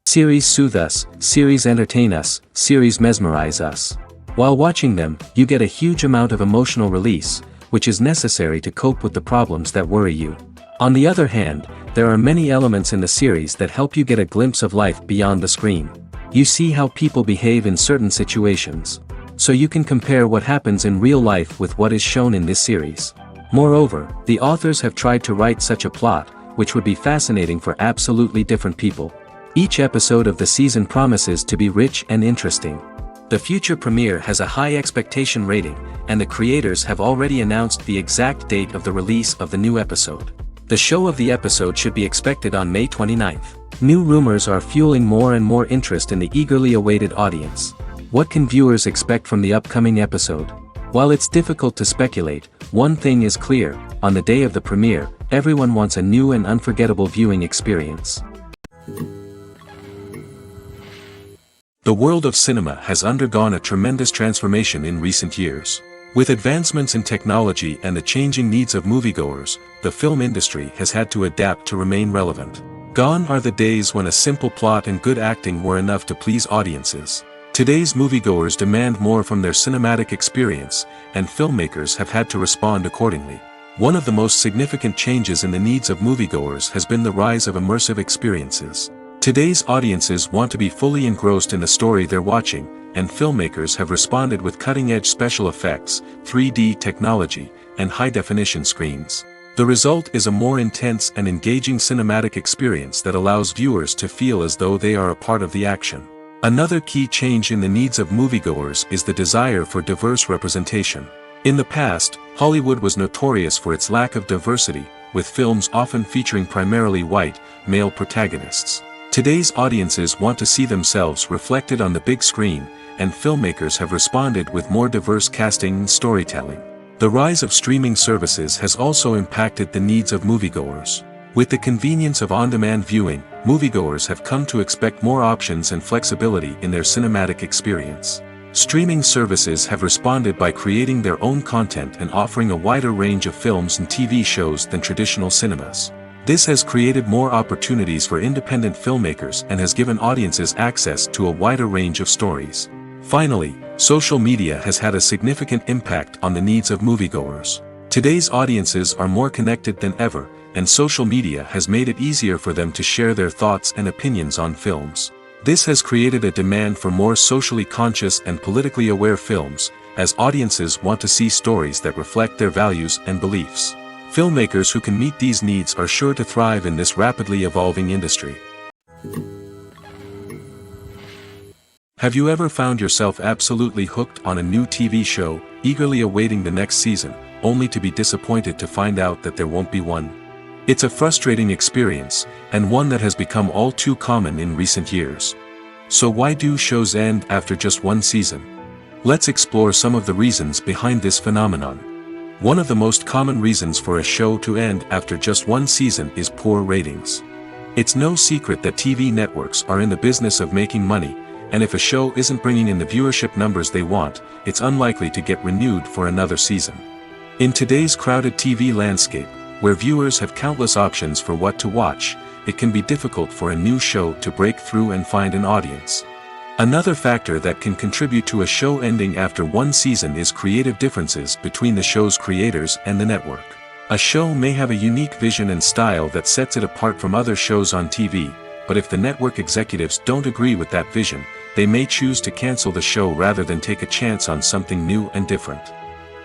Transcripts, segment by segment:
Series soothe us, series entertain us, series mesmerize us. While watching them, you get a huge amount of emotional release, which is necessary to cope with the problems that worry you. On the other hand, there are many elements in the series that help you get a glimpse of life beyond the screen. You see how people behave in certain situations. So you can compare what happens in real life with what is shown in this series. Moreover, the authors have tried to write such a plot, which would be fascinating for absolutely different people. Each episode of the season promises to be rich and interesting. The future premiere has a high expectation rating, and the creators have already announced the exact date of the release of the new episode. The show of the episode should be expected on May 29th. New rumors are fueling more and more interest in the eagerly awaited audience. What can viewers expect from the upcoming episode? While it's difficult to speculate, one thing is clear: on the day of the premiere, everyone wants a new and unforgettable viewing experience. The world of cinema has undergone a tremendous transformation in recent years. With advancements in technology and the changing needs of moviegoers, the film industry has had to adapt to remain relevant. Gone are the days when a simple plot and good acting were enough to please audiences. Today's moviegoers demand more from their cinematic experience, and filmmakers have had to respond accordingly. One of the most significant changes in the needs of moviegoers has been the rise of immersive experiences. Today's audiences want to be fully engrossed in the story they're watching, and filmmakers have responded with cutting-edge special effects, 3D technology, and high-definition screens. The result is a more intense and engaging cinematic experience that allows viewers to feel as though they are a part of the action. Another key change in the needs of moviegoers is the desire for diverse representation. In the past, Hollywood was notorious for its lack of diversity, with films often featuring primarily white, male protagonists. Today's audiences want to see themselves reflected on the big screen, and filmmakers have responded with more diverse casting and storytelling. The rise of streaming services has also impacted the needs of moviegoers. With the convenience of on-demand viewing, moviegoers have come to expect more options and flexibility in their cinematic experience. Streaming services have responded by creating their own content and offering a wider range of films and TV shows than traditional cinemas. This has created more opportunities for independent filmmakers and has given audiences access to a wider range of stories. Finally, social media has had a significant impact on the needs of moviegoers. Today's audiences are more connected than ever, and social media has made it easier for them to share their thoughts and opinions on films. This has created a demand for more socially conscious and politically aware films, as audiences want to see stories that reflect their values and beliefs. Filmmakers who can meet these needs are sure to thrive in this rapidly evolving industry. Have you ever found yourself absolutely hooked on a new TV show, eagerly awaiting the next season, only to be disappointed to find out that there won't be one? It's a frustrating experience, and one that has become all too common in recent years. So why do shows end after just one season? Let's explore some of the reasons behind this phenomenon. One of the most common reasons for a show to end after just one season is poor ratings. It's no secret that TV networks are in the business of making money, and if a show isn't bringing in the viewership numbers they want, it's unlikely to get renewed for another season. In today's crowded TV landscape, where viewers have countless options for what to watch, it can be difficult for a new show to break through and find an audience. Another factor that can contribute to a show ending after one season is creative differences between the show's creators and the network. A show may have a unique vision and style that sets it apart from other shows on TV, but if the network executives don't agree with that vision, they may choose to cancel the show rather than take a chance on something new and different.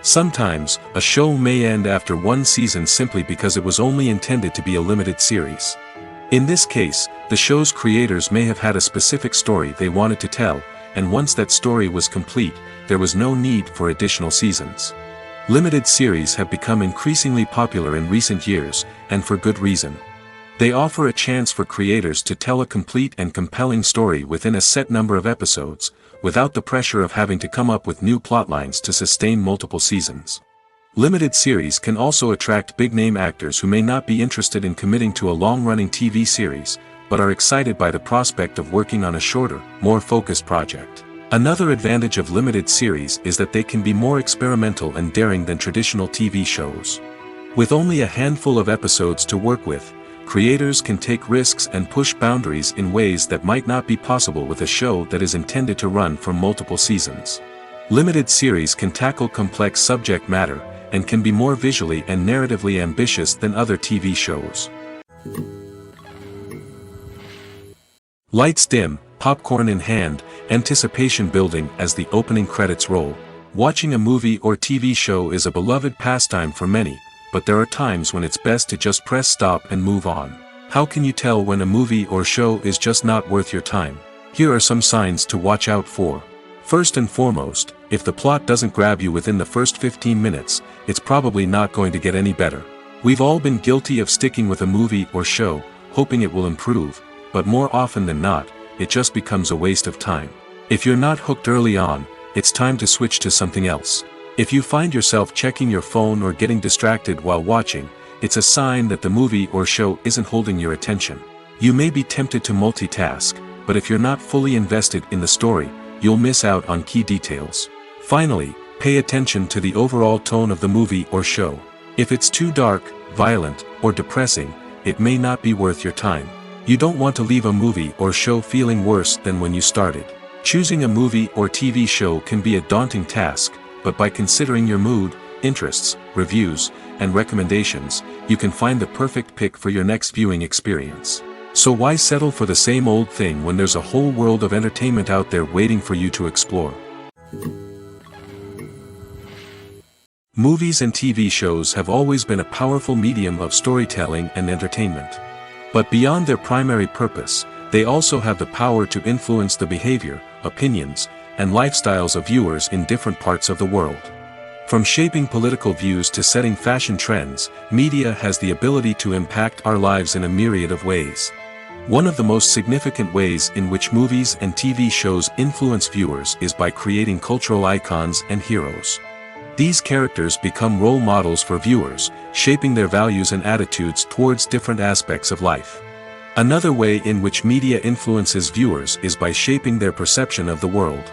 Sometimes, a show may end after one season simply because it was only intended to be a limited series. In this case, the show's creators may have had a specific story they wanted to tell, and once that story was complete, there was no need for additional seasons. Limited series have become increasingly popular in recent years, and for good reason. They offer a chance for creators to tell a complete and compelling story within a set number of episodes, without the pressure of having to come up with new plotlines to sustain multiple seasons. Limited series can also attract big-name actors who may not be interested in committing to a long-running TV series, but are excited by the prospect of working on a shorter, more focused project. Another advantage of limited series is that they can be more experimental and daring than traditional TV shows. With only a handful of episodes to work with, creators can take risks and push boundaries in ways that might not be possible with a show that is intended to run for multiple seasons. Limited series can tackle complex subject matter, and can be more visually and narratively ambitious than other TV shows. Lights dim, popcorn in hand, anticipation building as the opening credits roll. Watching a movie or TV show is a beloved pastime for many, but there are times when it's best to just press stop and move on. How can you tell when a movie or show is just not worth your time? Here are some signs to watch out for. First and foremost, if the plot doesn't grab you within the first 15 minutes, it's probably not going to get any better. We've all been guilty of sticking with a movie or show, hoping it will improve, but more often than not, it just becomes a waste of time. If you're not hooked early on, it's time to switch to something else. If you find yourself checking your phone or getting distracted while watching, it's a sign that the movie or show isn't holding your attention. You may be tempted to multitask, but if you're not fully invested in the story, you'll miss out on key details. Finally, pay attention to the overall tone of the movie or show. If it's too dark, violent, or depressing, it may not be worth your time. You don't want to leave a movie or show feeling worse than when you started. Choosing a movie or TV show can be a daunting task, but by considering your mood, interests, reviews, and recommendations, you can find the perfect pick for your next viewing experience. So why settle for the same old thing when there's a whole world of entertainment out there waiting for you to explore? Movies and TV shows have always been a powerful medium of storytelling and entertainment. But beyond their primary purpose, they also have the power to influence the behavior, opinions, and lifestyles of viewers in different parts of the world. From shaping political views to setting fashion trends, media has the ability to impact our lives in a myriad of ways. One of the most significant ways in which movies and TV shows influence viewers is by creating cultural icons and heroes. These characters become role models for viewers, shaping their values and attitudes towards different aspects of life. Another way in which media influences viewers is by shaping their perception of the world.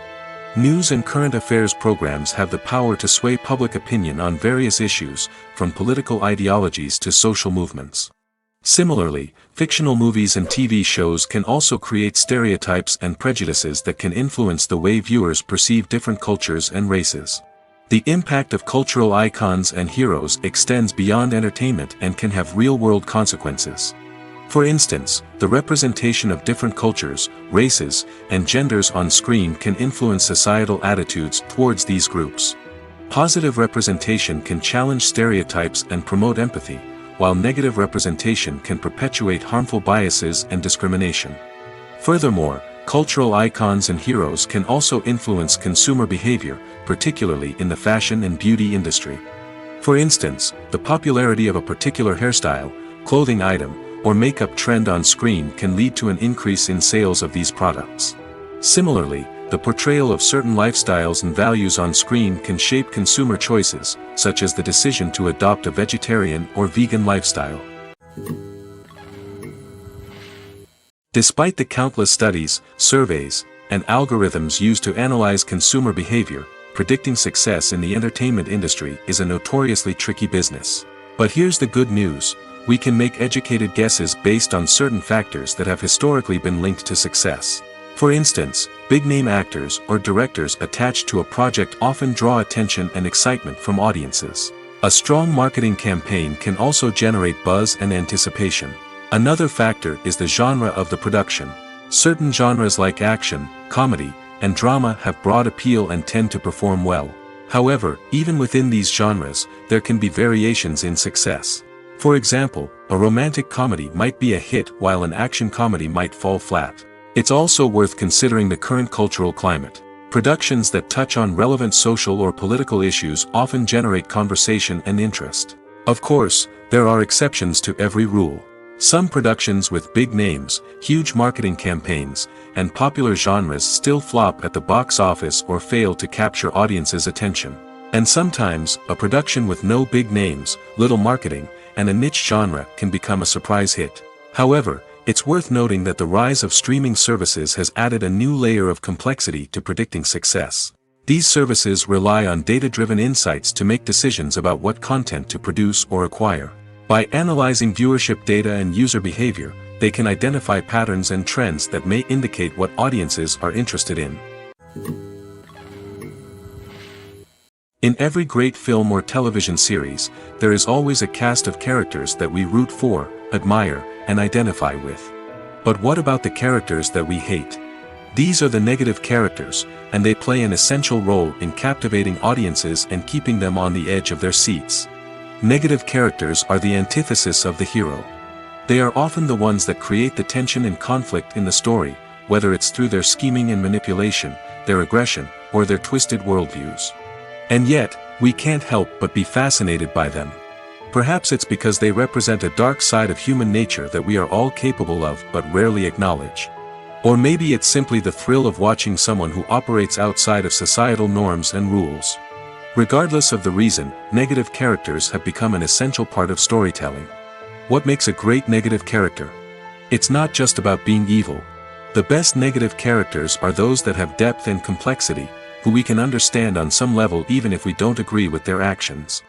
News and current affairs programs have the power to sway public opinion on various issues, from political ideologies to social movements. Similarly, fictional movies and TV shows can also create stereotypes and prejudices that can influence the way viewers perceive different cultures and races. The impact of cultural icons and heroes extends beyond entertainment and can have real-world consequences. For instance, the representation of different cultures, races, and genders on screen can influence societal attitudes towards these groups. Positive representation can challenge stereotypes and promote empathy, while negative representation can perpetuate harmful biases and discrimination. Furthermore, cultural icons and heroes can also influence consumer behavior, particularly in the fashion and beauty industry. For instance, the popularity of a particular hairstyle, clothing item, or makeup trend on screen can lead to an increase in sales of these products. Similarly, the portrayal of certain lifestyles and values on screen can shape consumer choices, such as the decision to adopt a vegetarian or vegan lifestyle. Despite the countless studies, surveys, and algorithms used to analyze consumer behavior, predicting success in the entertainment industry is a notoriously tricky business. But here's the good news: we can make educated guesses based on certain factors that have historically been linked to success. For instance, big-name actors or directors attached to a project often draw attention and excitement from audiences. A strong marketing campaign can also generate buzz and anticipation. Another factor is the genre of the production. Certain genres like action, comedy, and drama have broad appeal and tend to perform well. However, even within these genres, there can be variations in success. For example, a romantic comedy might be a hit while an action comedy might fall flat. It's also worth considering the current cultural climate. Productions that touch on relevant social or political issues often generate conversation and interest. Of course, there are exceptions to every rule. Some productions with big names, huge marketing campaigns, and popular genres still flop at the box office or fail to capture audiences' attention. And sometimes, a production with no big names, little marketing, and a niche genre can become a surprise hit. However, it's worth noting that the rise of streaming services has added a new layer of complexity to predicting success. These services rely on data-driven insights to make decisions about what content to produce or acquire. By analyzing viewership data and user behavior, they can identify patterns and trends that may indicate what audiences are interested in. In every great film or television series, there is always a cast of characters that we root for, admire, and identify with. But what about the characters that we hate? These are the negative characters, and they play an essential role in captivating audiences and keeping them on the edge of their seats. Negative characters are the antithesis of the hero. They are often the ones that create the tension and conflict in the story, whether it's through their scheming and manipulation, their aggression, or their twisted worldviews. And yet, we can't help but be fascinated by them. Perhaps it's because they represent a dark side of human nature that we are all capable of but rarely acknowledge. Or maybe it's simply the thrill of watching someone who operates outside of societal norms and rules. Regardless of the reason, negative characters have become an essential part of storytelling. What makes a great negative character? It's not just about being evil. The best negative characters are those that have depth and complexity, who we can understand on some level even if we don't agree with their actions.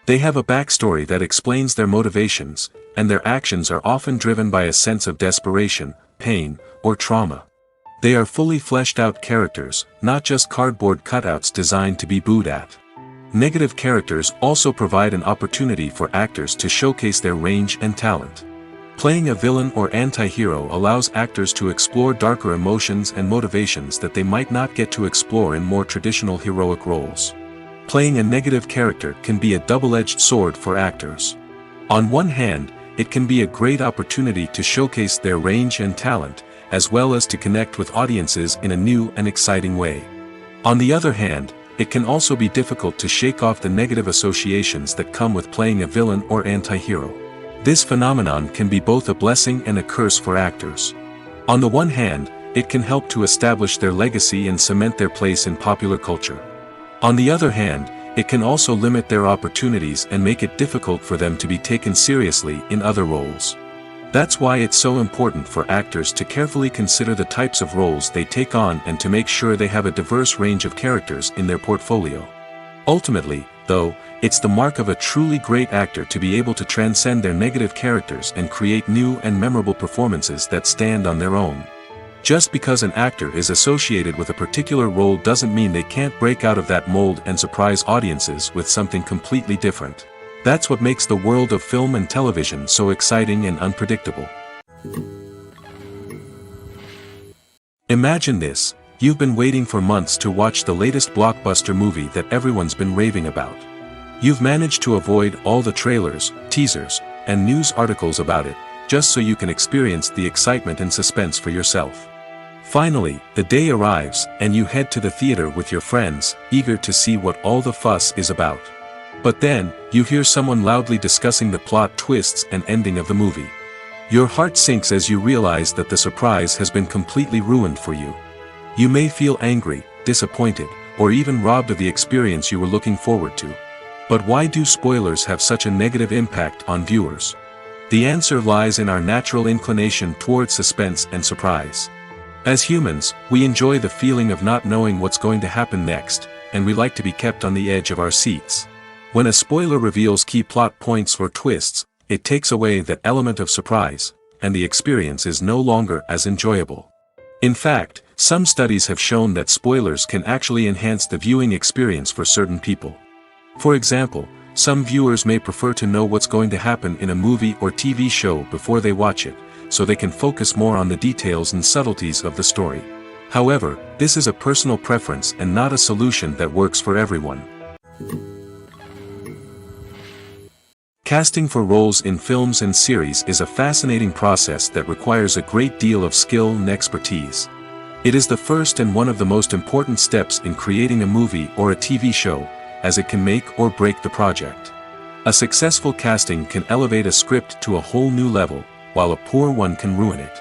They have a backstory that explains their motivations, and their actions are often driven by a sense of desperation, pain, or trauma. They are fully fleshed out characters, not just cardboard cutouts designed to be booed at. Negative characters also provide an opportunity for actors to showcase their range and talent. Playing a villain or anti-hero allows actors to explore darker emotions and motivations that they might not get to explore in more traditional heroic roles. Playing a negative character can be a double-edged sword for actors. On one hand, it can be a great opportunity to showcase their range and talent, as well as to connect with audiences in a new and exciting way. On the other hand, it can also be difficult to shake off the negative associations that come with playing a villain or anti-hero. This phenomenon can be both a blessing and a curse for actors. On the one hand, it can help to establish their legacy and cement their place in popular culture. On the other hand, it can also limit their opportunities and make it difficult for them to be taken seriously in other roles. That's why it's so important for actors to carefully consider the types of roles they take on and to make sure they have a diverse range of characters in their portfolio. Ultimately, though, it's the mark of a truly great actor to be able to transcend their negative characters and create new and memorable performances that stand on their own. Just because an actor is associated with a particular role doesn't mean they can't break out of that mold and surprise audiences with something completely different. That's what makes the world of film and television so exciting and unpredictable. Imagine this: you've been waiting for months to watch the latest blockbuster movie that everyone's been raving about. You've managed to avoid all the trailers, teasers, and news articles about it, just so you can experience the excitement and suspense for yourself. Finally, the day arrives, and you head to the theater with your friends, eager to see what all the fuss is about. But then, you hear someone loudly discussing the plot twists and ending of the movie. Your heart sinks as you realize that the surprise has been completely ruined for you. You may feel angry, disappointed, or even robbed of the experience you were looking forward to. But why do spoilers have such a negative impact on viewers? The answer lies in our natural inclination towards suspense and surprise. As humans, we enjoy the feeling of not knowing what's going to happen next, and we like to be kept on the edge of our seats. When a spoiler reveals key plot points or twists, it takes away that element of surprise, and the experience is no longer as enjoyable. In fact, some studies have shown that spoilers can actually enhance the viewing experience for certain people. For example, Some viewers may prefer to know what's going to happen in a movie or TV show before they watch it, so they can focus more on the details and subtleties of the story. However, this is a personal preference and not a solution that works for everyone. Casting for roles in films and series is a fascinating process that requires a great deal of skill and expertise. It is the first and one of the most important steps in creating a movie or a TV show, as it can make or break the project. A successful casting can elevate a script to a whole new level, while a poor one can ruin it.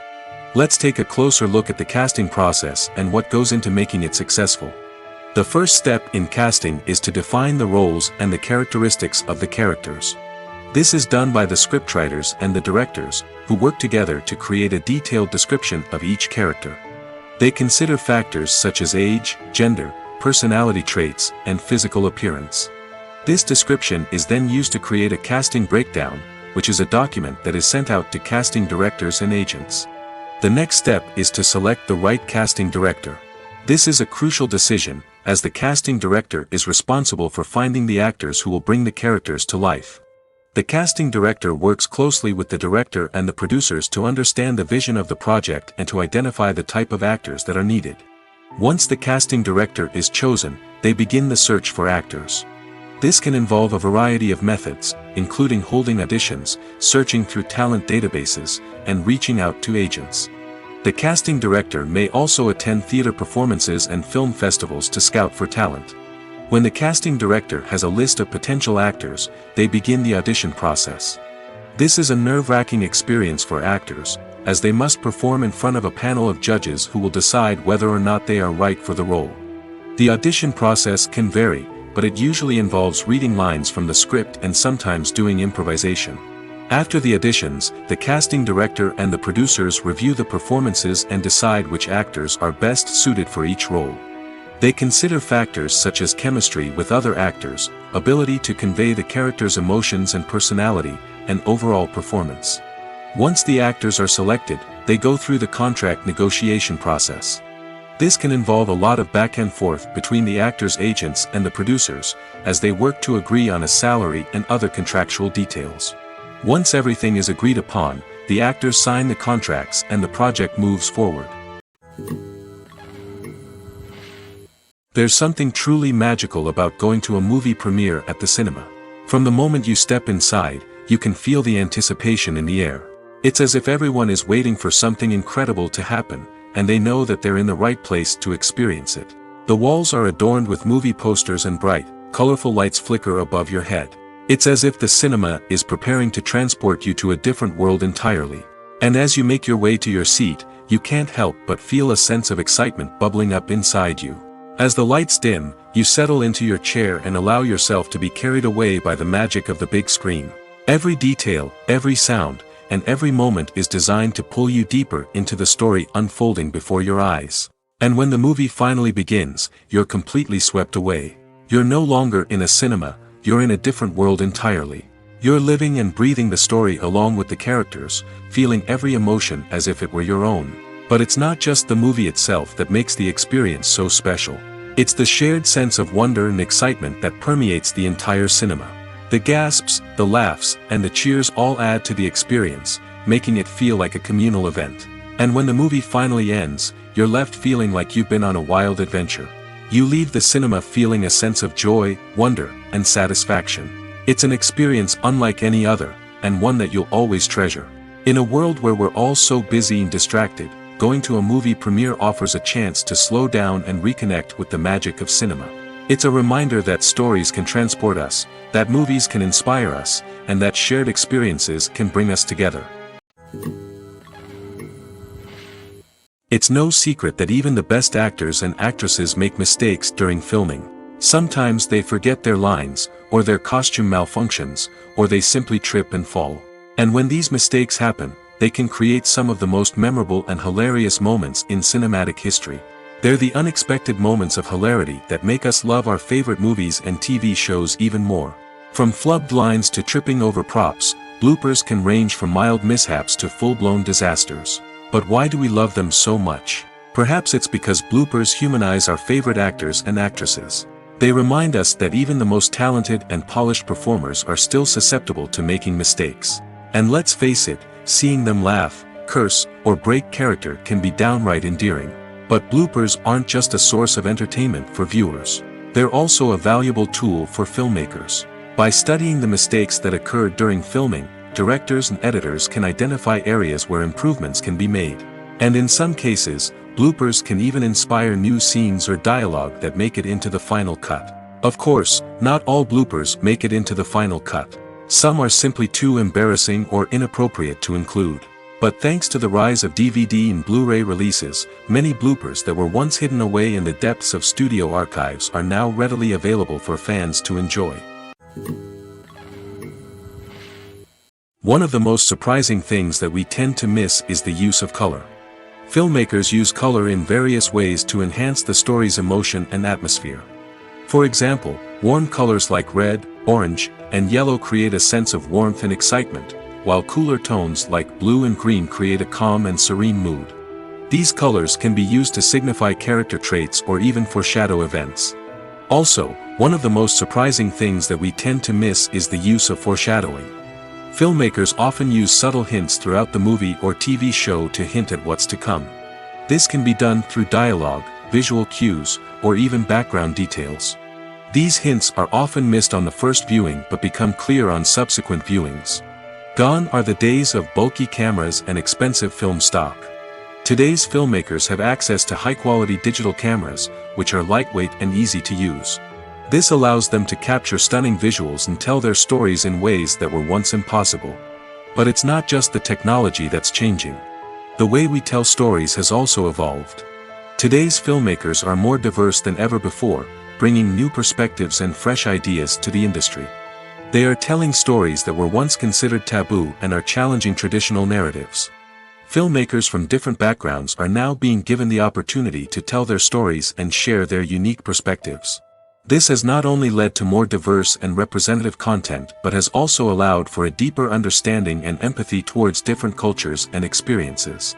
Let's take a closer look at the casting process and what goes into making it successful. The first step in casting is to define the roles and the characteristics of the characters. This is done by the scriptwriters and the directors, who work together to create a detailed description of each character. They consider factors such as age, gender, personality traits, and physical appearance. This description is then used to create a casting breakdown, which is a document that is sent out to casting directors and agents. The next step is to select the right casting director. This is a crucial decision, as the casting director is responsible for finding the actors who will bring the characters to life. The casting director works closely with the director and the producers to understand the vision of the project and to identify the type of actors that are needed. Once the casting director is chosen, they begin the search for actors. This can involve a variety of methods, including holding auditions, searching through talent databases, and reaching out to agents. The casting director may also attend theater performances and film festivals to scout for talent. When the casting director has a list of potential actors, they begin the audition process. This is a nerve-wracking experience for actors, as they must perform in front of a panel of judges who will decide whether or not they are right for the role. The audition process can vary, but it usually involves reading lines from the script and sometimes doing improvisation. After the auditions, the casting director and the producers review the performances and decide which actors are best suited for each role. They consider factors such as chemistry with other actors, ability to convey the character's emotions and personality, and overall performance. Once the actors are selected, they go through the contract negotiation process. This can involve a lot of back and forth between the actors' agents and the producers, as they work to agree on a salary and other contractual details. Once everything is agreed upon, the actors sign the contracts and the project moves forward. There's something truly magical about going to a movie premiere at the cinema. From the moment you step inside, you can feel the anticipation in the air. It's as if everyone is waiting for something incredible to happen, and they know that they're in the right place to experience it. The walls are adorned with movie posters and bright, colorful lights flicker above your head. It's as if the cinema is preparing to transport you to a different world entirely. And as you make your way to your seat, you can't help but feel a sense of excitement bubbling up inside you. As the lights dim, you settle into your chair and allow yourself to be carried away by the magic of the big screen. Every detail, every sound, and every moment is designed to pull you deeper into the story unfolding before your eyes. And when the movie finally begins, you're completely swept away. You're no longer in a cinema, you're in a different world entirely. You're living and breathing the story along with the characters, feeling every emotion as if it were your own. But it's not just the movie itself that makes the experience so special. It's the shared sense of wonder and excitement that permeates the entire cinema. The gasps, the laughs, and the cheers all add to the experience, making it feel like a communal event. And when the movie finally ends, you're left feeling like you've been on a wild adventure. You leave the cinema feeling a sense of joy, wonder, and satisfaction. It's an experience unlike any other, and one that you'll always treasure. In a world where we're all so busy and distracted, going to a movie premiere offers a chance to slow down and reconnect with the magic of cinema. It's a reminder that stories can transport us, that movies can inspire us, and that shared experiences can bring us together. It's no secret that even the best actors and actresses make mistakes during filming. Sometimes they forget their lines, or their costume malfunctions, or they simply trip and fall. And when these mistakes happen, they can create some of the most memorable and hilarious moments in cinematic history. They're the unexpected moments of hilarity that make us love our favorite movies and TV shows even more. From flubbed lines to tripping over props, bloopers can range from mild mishaps to full-blown disasters. But why do we love them so much? Perhaps it's because bloopers humanize our favorite actors and actresses. They remind us that even the most talented and polished performers are still susceptible to making mistakes. And let's face it, seeing them laugh, curse, or break character can be downright endearing. But bloopers aren't just a source of entertainment for viewers. They're also a valuable tool for filmmakers. By studying the mistakes that occurred during filming, directors and editors can identify areas where improvements can be made. And in some cases, bloopers can even inspire new scenes or dialogue that make it into the final cut. Of course, not all bloopers make it into the final cut. Some are simply too embarrassing or inappropriate to include. But thanks to the rise of DVD and Blu-ray releases, many bloopers that were once hidden away in the depths of studio archives are now readily available for fans to enjoy. One of the most surprising things that we tend to miss is the use of color. Filmmakers use color in various ways to enhance the story's emotion and atmosphere. For example, warm colors like red, orange, and yellow create a sense of warmth and excitement, while cooler tones like blue and green create a calm and serene mood. These colors can be used to signify character traits or even foreshadow events. Also, one of the most surprising things that we tend to miss is the use of foreshadowing. Filmmakers often use subtle hints throughout the movie or TV show to hint at what's to come. This can be done through dialogue, visual cues, or even background details. These hints are often missed on the first viewing but become clear on subsequent viewings. Gone are the days of bulky cameras and expensive film stock. Today's filmmakers have access to high-quality digital cameras, which are lightweight and easy to use. This allows them to capture stunning visuals and tell their stories in ways that were once impossible. But it's not just the technology that's changing. The way we tell stories has also evolved. Today's filmmakers are more diverse than ever before, bringing new perspectives and fresh ideas to the industry. They are telling stories that were once considered taboo and are challenging traditional narratives. Filmmakers from different backgrounds are now being given the opportunity to tell their stories and share their unique perspectives. This has not only led to more diverse and representative content but has also allowed for a deeper understanding and empathy towards different cultures and experiences.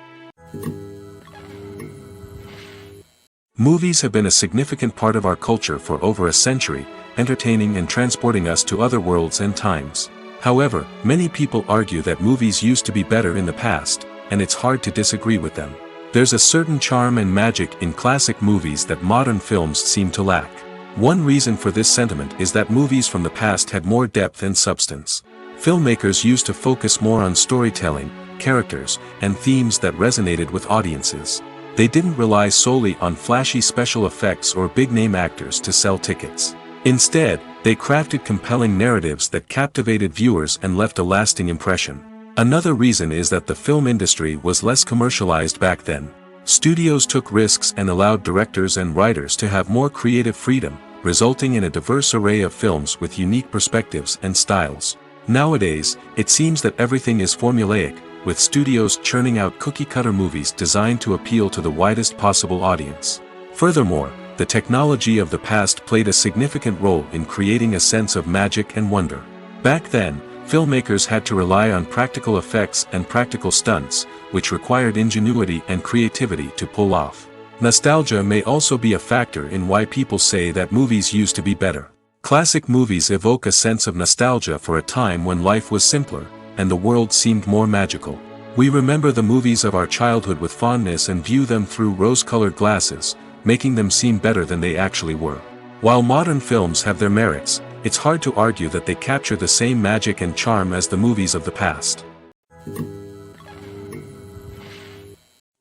Movies have been a significant part of our culture for over a century, entertaining and transporting us to other worlds and times. However, many people argue that movies used to be better in the past, and it's hard to disagree with them. There's a certain charm and magic in classic movies that modern films seem to lack. One reason for this sentiment is that movies from the past had more depth and substance. Filmmakers used to focus more on storytelling, characters, and themes that resonated with audiences. They didn't rely solely on flashy special effects or big-name actors to sell tickets. Instead, they crafted compelling narratives that captivated viewers and left a lasting impression. Another reason is that the film industry was less commercialized back then. Studios took risks and allowed directors and writers to have more creative freedom, resulting in a diverse array of films with unique perspectives and styles. Nowadays, it seems that everything is formulaic, with studios churning out cookie-cutter movies designed to appeal to the widest possible audience. Furthermore, the technology of the past played a significant role in creating a sense of magic and wonder. Back then, filmmakers had to rely on practical effects and practical stunts, which required ingenuity and creativity to pull off. Nostalgia may also be a factor in why people say that movies used to be better. Classic movies evoke a sense of nostalgia for a time when life was simpler, and the world seemed more magical. We remember the movies of our childhood with fondness and view them through rose-colored glasses, making them seem better than they actually were. While modern films have their merits, it's hard to argue that they capture the same magic and charm as the movies of the past.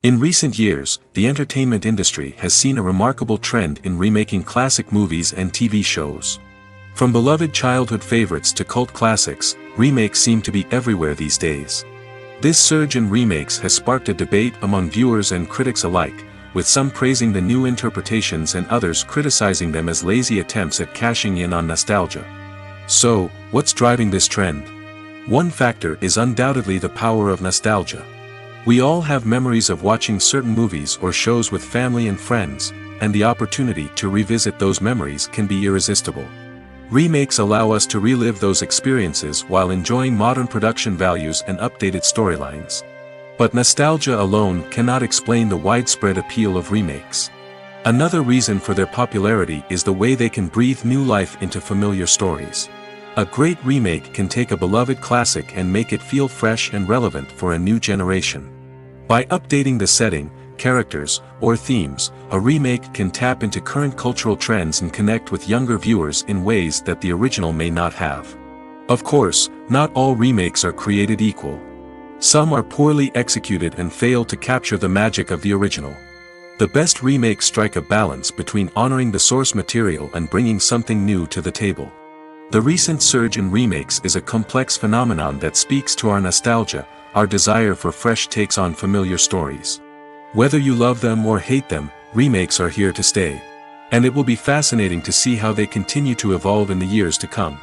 In recent years, the entertainment industry has seen a remarkable trend in remaking classic movies and TV shows. From beloved childhood favorites to cult classics, remakes seem to be everywhere these days. This surge in remakes has sparked a debate among viewers and critics alike, with some praising the new interpretations and others criticizing them as lazy attempts at cashing in on nostalgia. So, what's driving this trend? One factor is undoubtedly the power of nostalgia. We all have memories of watching certain movies or shows with family and friends, and the opportunity to revisit those memories can be irresistible. Remakes allow us to relive those experiences while enjoying modern production values and updated storylines. But nostalgia alone cannot explain the widespread appeal of remakes. Another reason for their popularity is the way they can breathe new life into familiar stories. A great remake can take a beloved classic and make it feel fresh and relevant for a new generation. By updating the setting, characters, or themes, a remake can tap into current cultural trends and connect with younger viewers in ways that the original may not have. Of course, not all remakes are created equal. Some are poorly executed and fail to capture the magic of the original. The best remakes strike a balance between honoring the source material and bringing something new to the table. The recent surge in remakes is a complex phenomenon that speaks to our nostalgia, our desire for fresh takes on familiar stories. Whether you love them or hate them, remakes are here to stay. And it will be fascinating to see how they continue to evolve in the years to come.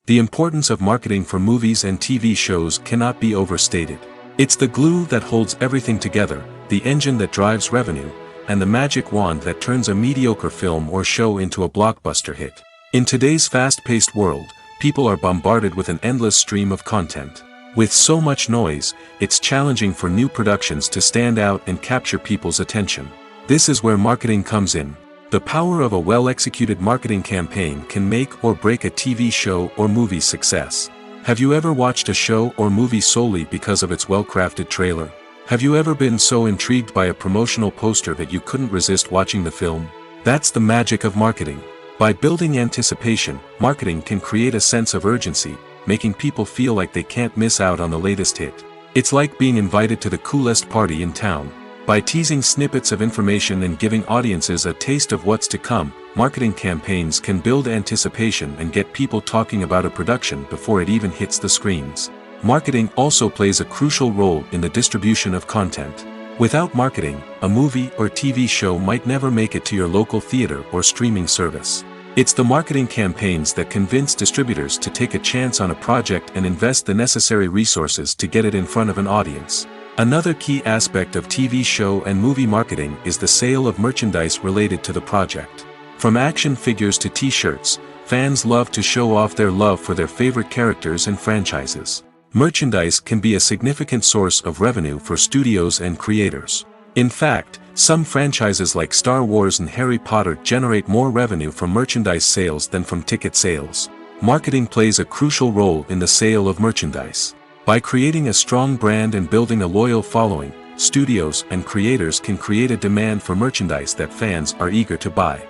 The importance of marketing for movies and TV shows cannot be overstated. It's the glue that holds everything together, the engine that drives revenue, and the magic wand that turns a mediocre film or show into a blockbuster hit. In today's fast-paced world, people are bombarded with an endless stream of content. With so much noise, it's challenging for new productions to stand out and capture people's attention. This is where marketing comes in. The power of a well-executed marketing campaign can make or break a TV show or movie's success. Have you ever watched a show or movie solely because of its well-crafted trailer? Have you ever been so intrigued by a promotional poster that you couldn't resist watching the film? That's the magic of marketing. By building anticipation, marketing can create a sense of urgency, making people feel like they can't miss out on the latest hit. It's like being invited to the coolest party in town. By teasing snippets of information and giving audiences a taste of what's to come, marketing campaigns can build anticipation and get people talking about a production before it even hits the screens. Marketing also plays a crucial role in the distribution of content. Without marketing, a movie or TV show might never make it to your local theater or streaming service. It's the marketing campaigns that convince distributors to take a chance on a project and invest the necessary resources to get it in front of an audience. Another key aspect of TV show and movie marketing is the sale of merchandise related to the project. From action figures to t-shirts, fans love to show off their love for their favorite characters and franchises. Merchandise can be a significant source of revenue for studios and creators. In fact, some franchises like Star Wars and Harry Potter generate more revenue from merchandise sales than from ticket sales. Marketing plays a crucial role in the sale of merchandise. By creating a strong brand and building a loyal following, studios and creators can create a demand for merchandise that fans are eager to buy.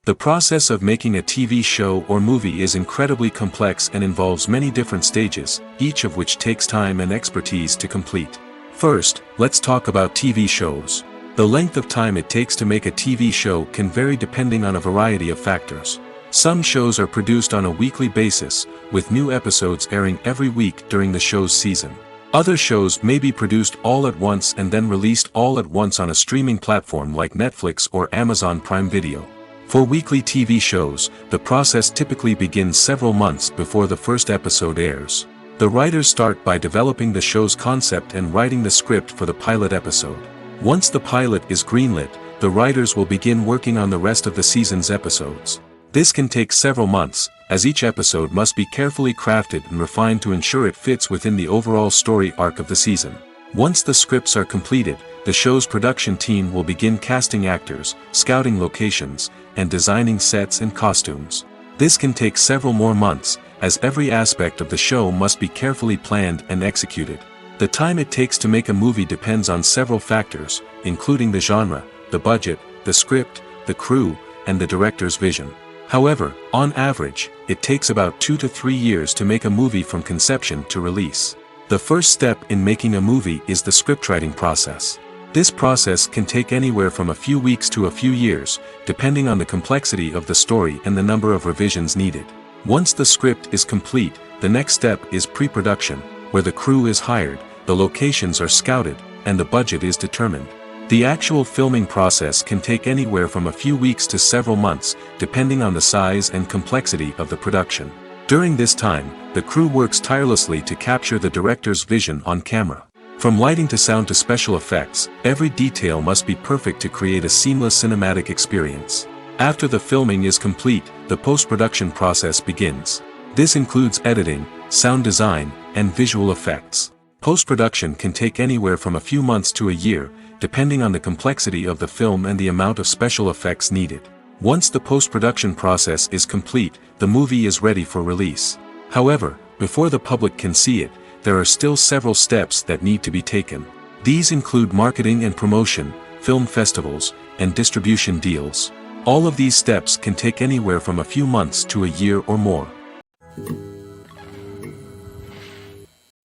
The process of making a TV show or movie is incredibly complex and involves many different stages, each of which takes time and expertise to complete. First, let's talk about TV shows. The length of time it takes to make a TV show can vary depending on a variety of factors. Some shows are produced on a weekly basis, with new episodes airing every week during the show's season. Other shows may be produced all at once and then released all at once on a streaming platform like Netflix or Amazon Prime Video. For weekly TV shows, the process typically begins several months before the first episode airs. The writers start by developing the show's concept and writing the script for the pilot episode. Once the pilot is greenlit, the writers will begin working on the rest of the season's episodes. This can take several months, as each episode must be carefully crafted and refined to ensure it fits within the overall story arc of the season. Once the scripts are completed, the show's production team will begin casting actors, scouting locations, and designing sets and costumes. This can take several more months, as every aspect of the show must be carefully planned and executed. The time it takes to make a movie depends on several factors, including the genre, the budget, the script, the crew, and the director's vision. However, on average, it takes about 2 to 3 years to make a movie from conception to release. The first step in making a movie is the scriptwriting process. This process can take anywhere from a few weeks to a few years, depending on the complexity of the story and the number of revisions needed. Once the script is complete, the next step is pre-production, where the crew is hired, the locations are scouted, and the budget is determined. The actual filming process can take anywhere from a few weeks to several months, depending on the size and complexity of the production. During this time, the crew works tirelessly to capture the director's vision on camera. From lighting to sound to special effects, every detail must be perfect to create a seamless cinematic experience. After the filming is complete, the post-production process begins. This includes editing, sound design, and visual effects. Post-production can take anywhere from a few months to a year, depending on the complexity of the film and the amount of special effects needed. Once the post-production process is complete, the movie is ready for release. However, before the public can see it, there are still several steps that need to be taken. These include marketing and promotion, film festivals, and distribution deals. All of these steps can take anywhere from a few months to a year or more.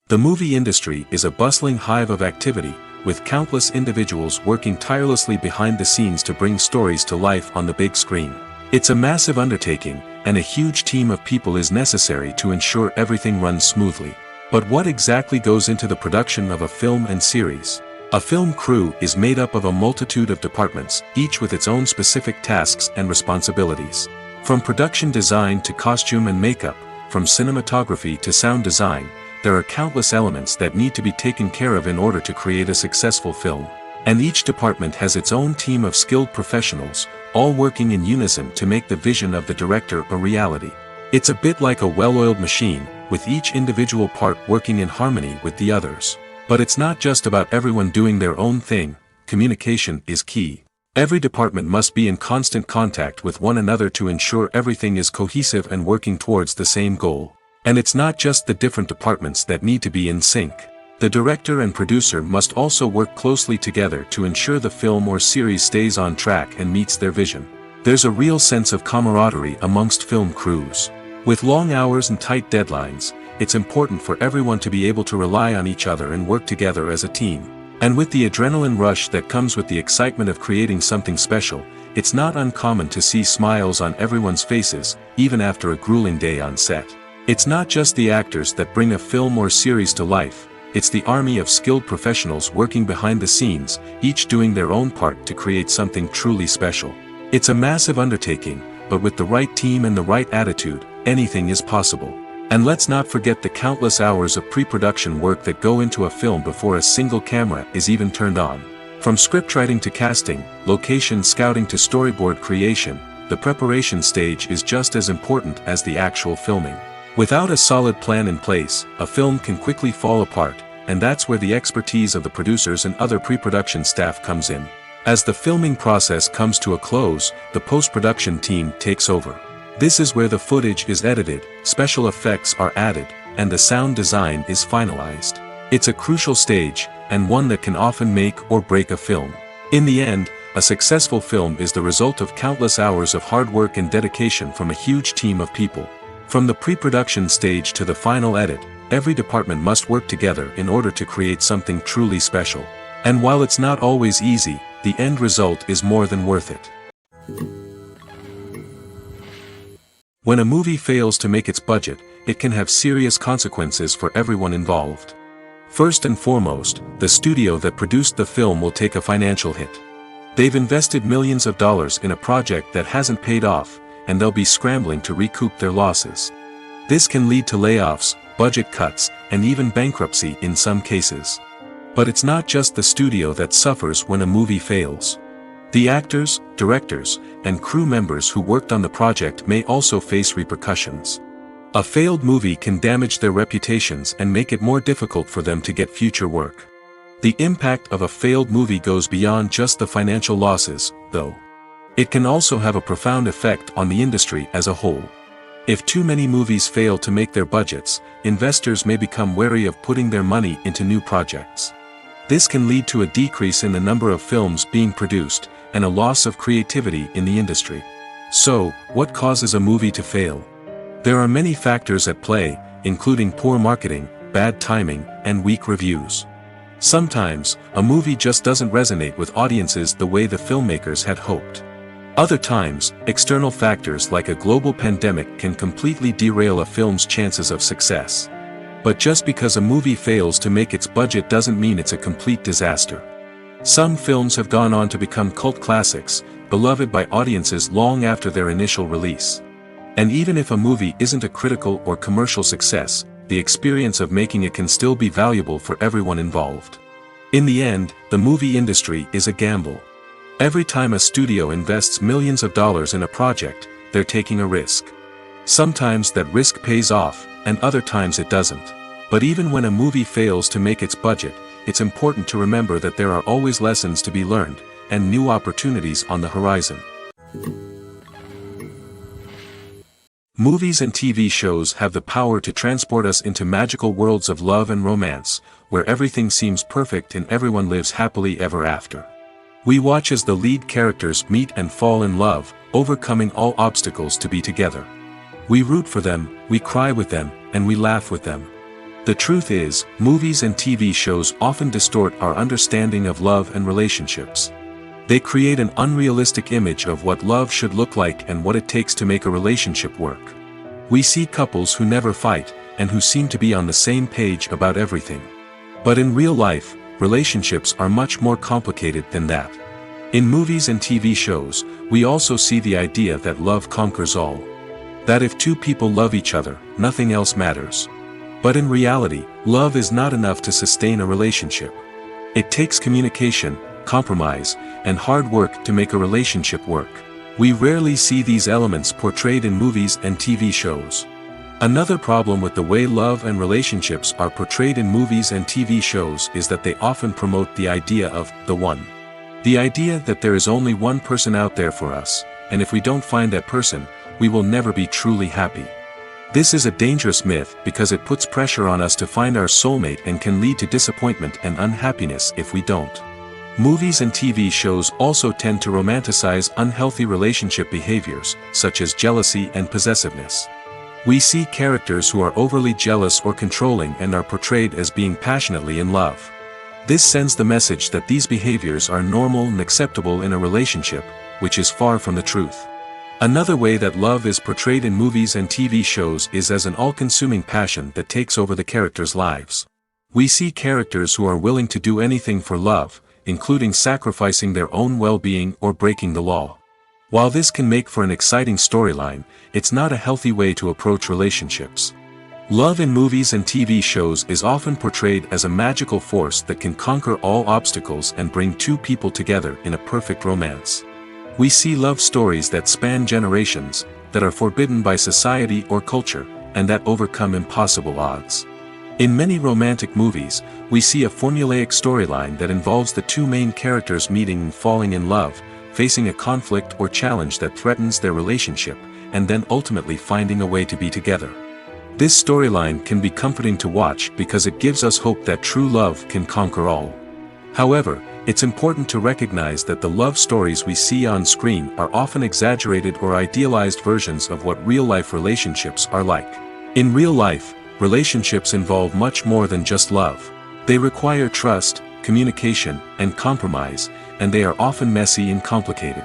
The movie industry is a bustling hive of activity, with countless individuals working tirelessly behind the scenes to bring stories to life on the big screen. It's a massive undertaking, and a huge team of people is necessary to ensure everything runs smoothly. But what exactly goes into the production of a film and series? A film crew is made up of a multitude of departments, each with its own specific tasks and responsibilities. From production design to costume and makeup, from cinematography to sound design, there are countless elements that need to be taken care of in order to create a successful film. And each department has its own team of skilled professionals, all working in unison to make the vision of the director a reality. It's a bit like a well-oiled machine, with each individual part working in harmony with the others. But it's not just about everyone doing their own thing. Communication is key. Every department must be in constant contact with one another to ensure everything is cohesive and working towards the same goal. And it's not just the different departments that need to be in sync. The director and producer must also work closely together to ensure the film or series stays on track and meets their vision. There's a real sense of camaraderie amongst film crews. With long hours and tight deadlines, it's important for everyone to be able to rely on each other and work together as a team. And with the adrenaline rush that comes with the excitement of creating something special, it's not uncommon to see smiles on everyone's faces, even after a grueling day on set. It's not just the actors that bring a film or series to life, it's the army of skilled professionals working behind the scenes, each doing their own part to create something truly special. It's a massive undertaking, but with the right team and the right attitude, anything is possible. And let's not forget the countless hours of pre-production work that go into a film before a single camera is even turned on. From scriptwriting to casting, location scouting to storyboard creation, the preparation stage is just as important as the actual filming. Without a solid plan in place, a film can quickly fall apart, and that's where the expertise of the producers and other pre-production staff comes in. As the filming process comes to a close, the post-production team takes over. This is where the footage is edited, special effects are added, and the sound design is finalized. It's a crucial stage, and one that can often make or break a film. In the end, a successful film is the result of countless hours of hard work and dedication from a huge team of people. From the pre-production stage to the final edit, every department must work together in order to create something truly special. And while it's not always easy, the end result is more than worth it. When a movie fails to make its budget, it can have serious consequences for everyone involved. First and foremost, the studio that produced the film will take a financial hit. They've invested millions of dollars in a project that hasn't paid off, and they'll be scrambling to recoup their losses. This can lead to layoffs, budget cuts, and even bankruptcy in some cases. But it's not just the studio that suffers when a movie fails. The actors, directors, and crew members who worked on the project may also face repercussions. A failed movie can damage their reputations and make it more difficult for them to get future work. The impact of a failed movie goes beyond just the financial losses, though. It can also have a profound effect on the industry as a whole. If too many movies fail to make their budgets, investors may become wary of putting their money into new projects. This can lead to a decrease in the number of films being produced, and a loss of creativity in the industry. So, what causes a movie to fail? There are many factors at play, including poor marketing, bad timing, and weak reviews. Sometimes, a movie just doesn't resonate with audiences the way the filmmakers had hoped. Other times, external factors like a global pandemic can completely derail a film's chances of success. But just because a movie fails to make its budget doesn't mean it's a complete disaster. Some films have gone on to become cult classics, beloved by audiences long after their initial release. And even if a movie isn't a critical or commercial success, the experience of making it can still be valuable for everyone involved. In the end, the movie industry is a gamble. Every time a studio invests millions of dollars in a project, they're taking a risk. Sometimes that risk pays off, and other times it doesn't. But even when a movie fails to make its budget, it's important to remember that there are always lessons to be learned, and new opportunities on the horizon. Movies and TV shows have the power to transport us into magical worlds of love and romance, where everything seems perfect and everyone lives happily ever after. We watch as the lead characters meet and fall in love, overcoming all obstacles to be together. We root for them, we cry with them, and we laugh with them. The truth is, movies and TV shows often distort our understanding of love and relationships. They create an unrealistic image of what love should look like and what it takes to make a relationship work. We see couples who never fight, and who seem to be on the same page about everything. But in real life, relationships are much more complicated than that. In movies and TV shows, we also see the idea that love conquers all. That if two people love each other, nothing else matters. But in reality, love is not enough to sustain a relationship. It takes communication, compromise, and hard work to make a relationship work. We rarely see these elements portrayed in movies and TV shows. Another problem with the way love and relationships are portrayed in movies and TV shows is that they often promote the idea of the one. The idea that there is only one person out there for us, and if we don't find that person, we will never be truly happy. This is a dangerous myth because it puts pressure on us to find our soulmate and can lead to disappointment and unhappiness if we don't. Movies and TV shows also tend to romanticize unhealthy relationship behaviors, such as jealousy and possessiveness. We see characters who are overly jealous or controlling and are portrayed as being passionately in love. This sends the message that these behaviors are normal and acceptable in a relationship, which is far from the truth. Another way that love is portrayed in movies and TV shows is as an all-consuming passion that takes over the characters' lives. We see characters who are willing to do anything for love, including sacrificing their own well-being or breaking the law. While this can make for an exciting storyline, it's not a healthy way to approach relationships. Love in movies and TV shows is often portrayed as a magical force that can conquer all obstacles and bring two people together in a perfect romance. We see love stories that span generations, that are forbidden by society or culture, and that overcome impossible odds. In many romantic movies, we see a formulaic storyline that involves the two main characters meeting and falling in love, facing a conflict or challenge that threatens their relationship, and then ultimately finding a way to be together. This storyline can be comforting to watch because it gives us hope that true love can conquer all. However, it's important to recognize that the love stories we see on screen are often exaggerated or idealized versions of what real-life relationships are like. In real life, relationships involve much more than just love. They require trust, communication, and compromise, and they are often messy and complicated.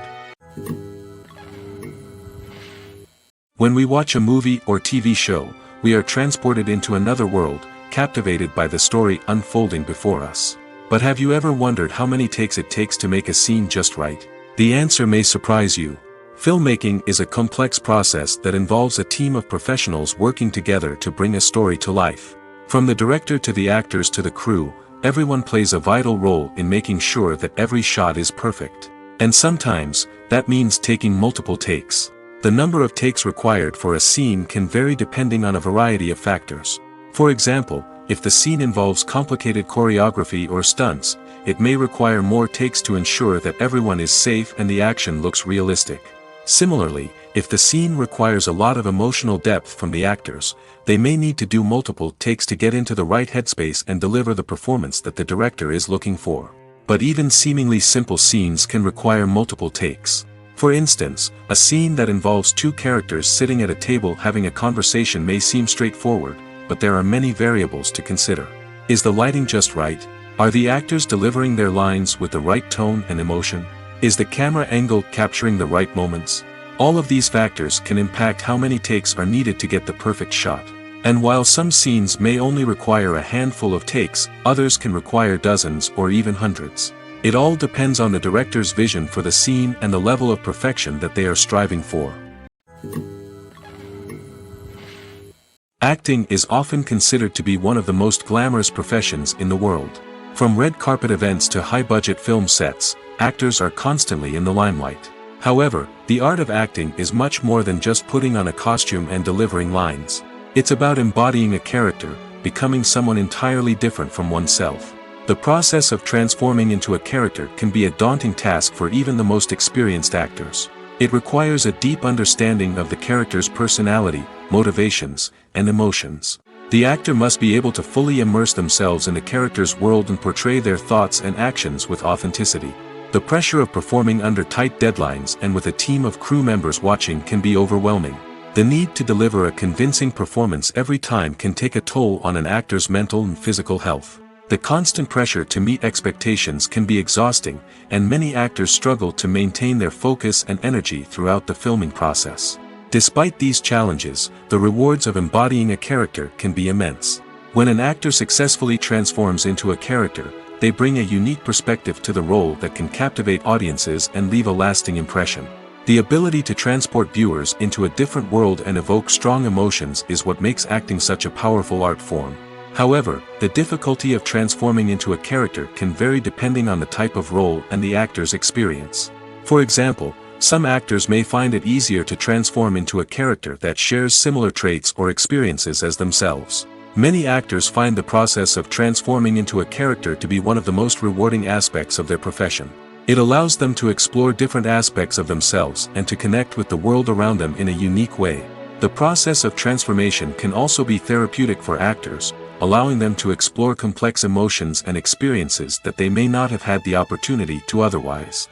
When we watch a movie or TV show, we are transported into another world, captivated by the story unfolding before us. But have you ever wondered how many takes it takes to make a scene just right? The answer may surprise you. Filmmaking is a complex process that involves a team of professionals working together to bring a story to life. From the director to the actors to the crew, everyone plays a vital role in making sure that every shot is perfect. And sometimes, that means taking multiple takes. The number of takes required for a scene can vary depending on a variety of factors. For example, if the scene involves complicated choreography or stunts, it may require more takes to ensure that everyone is safe and the action looks realistic. Similarly, if the scene requires a lot of emotional depth from the actors, they may need to do multiple takes to get into the right headspace and deliver the performance that the director is looking for. But even seemingly simple scenes can require multiple takes. For instance, a scene that involves two characters sitting at a table having a conversation may seem straightforward, but there are many variables to consider. Is the lighting just right? Are the actors delivering their lines with the right tone and emotion? Is the camera angle capturing the right moments? All of these factors can impact how many takes are needed to get the perfect shot. And while some scenes may only require a handful of takes, others can require dozens or even hundreds. It all depends on the director's vision for the scene and the level of perfection that they are striving for. Acting is often considered to be one of the most glamorous professions in the world. From red carpet events to high-budget film sets, actors are constantly in the limelight. However, the art of acting is much more than just putting on a costume and delivering lines. It's about embodying a character, becoming someone entirely different from oneself. The process of transforming into a character can be a daunting task for even the most experienced actors. It requires a deep understanding of the character's personality, motivations, and emotions. The actor must be able to fully immerse themselves in the character's world and portray their thoughts and actions with authenticity. The pressure of performing under tight deadlines and with a team of crew members watching can be overwhelming. The need to deliver a convincing performance every time can take a toll on an actor's mental and physical health. The constant pressure to meet expectations can be exhausting, and many actors struggle to maintain their focus and energy throughout the filming process. Despite these challenges, the rewards of embodying a character can be immense. When an actor successfully transforms into a character, they bring a unique perspective to the role that can captivate audiences and leave a lasting impression. The ability to transport viewers into a different world and evoke strong emotions is what makes acting such a powerful art form. However, the difficulty of transforming into a character can vary depending on the type of role and the actor's experience. For example, some actors may find it easier to transform into a character that shares similar traits or experiences as themselves. Many actors find the process of transforming into a character to be one of the most rewarding aspects of their profession. It allows them to explore different aspects of themselves and to connect with the world around them in a unique way. The process of transformation can also be therapeutic for actors, allowing them to explore complex emotions and experiences that they may not have had the opportunity to otherwise.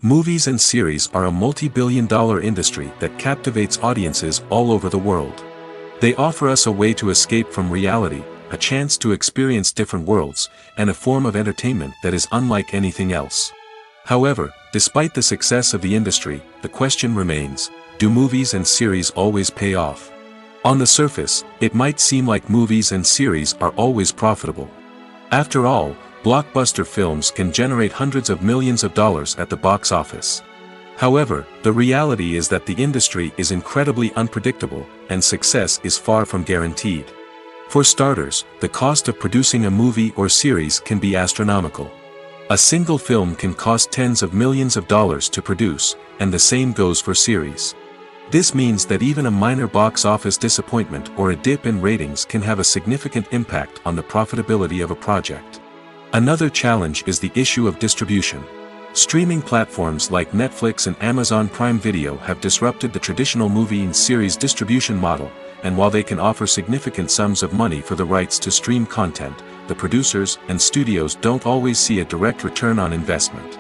Movies and series are a multi-billion-dollar industry that captivates audiences all over the world. They offer us a way to escape from reality, a chance to experience different worlds, and a form of entertainment that is unlike anything else. However, despite the success of the industry, the question remains, do movies and series always pay off? On the surface, it might seem like movies and series are always profitable. After all, blockbuster films can generate hundreds of millions of dollars at the box office. However, the reality is that the industry is incredibly unpredictable, and success is far from guaranteed. For starters, the cost of producing a movie or series can be astronomical. A single film can cost tens of millions of dollars to produce, and the same goes for series. This means that even a minor box office disappointment or a dip in ratings can have a significant impact on the profitability of a project. Another challenge is the issue of distribution. Streaming platforms like Netflix and Amazon Prime Video have disrupted the traditional movie and series distribution model, and while they can offer significant sums of money for the rights to stream content, the producers and studios don't always see a direct return on investment.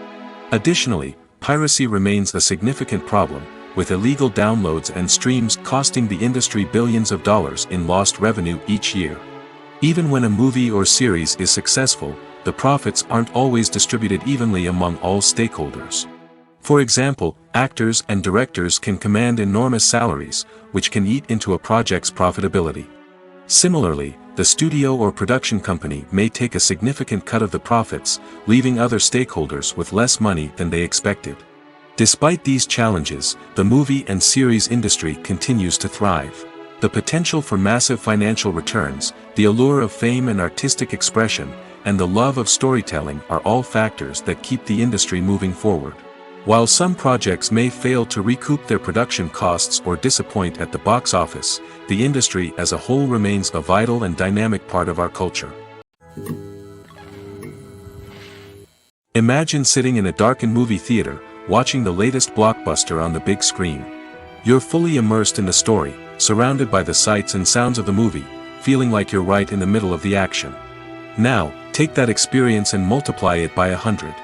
Additionally, piracy remains a significant problem, with illegal downloads and streams costing the industry billions of dollars in lost revenue each year. Even when a movie or series is successful, the profits aren't always distributed evenly among all stakeholders. For example, actors and directors can command enormous salaries, which can eat into a project's profitability. Similarly, the studio or production company may take a significant cut of the profits, leaving other stakeholders with less money than they expected. Despite these challenges, the movie and series industry continues to thrive. The potential for massive financial returns, the allure of fame and artistic expression, and the love of storytelling are all factors that keep the industry moving forward. While some projects may fail to recoup their production costs or disappoint at the box office, the industry as a whole remains a vital and dynamic part of our culture. Imagine sitting in a darkened movie theater, watching the latest blockbuster on the big screen. You're fully immersed in the story, surrounded by the sights and sounds of the movie, feeling like you're right in the middle of the action. Now, take that experience and multiply it by 100.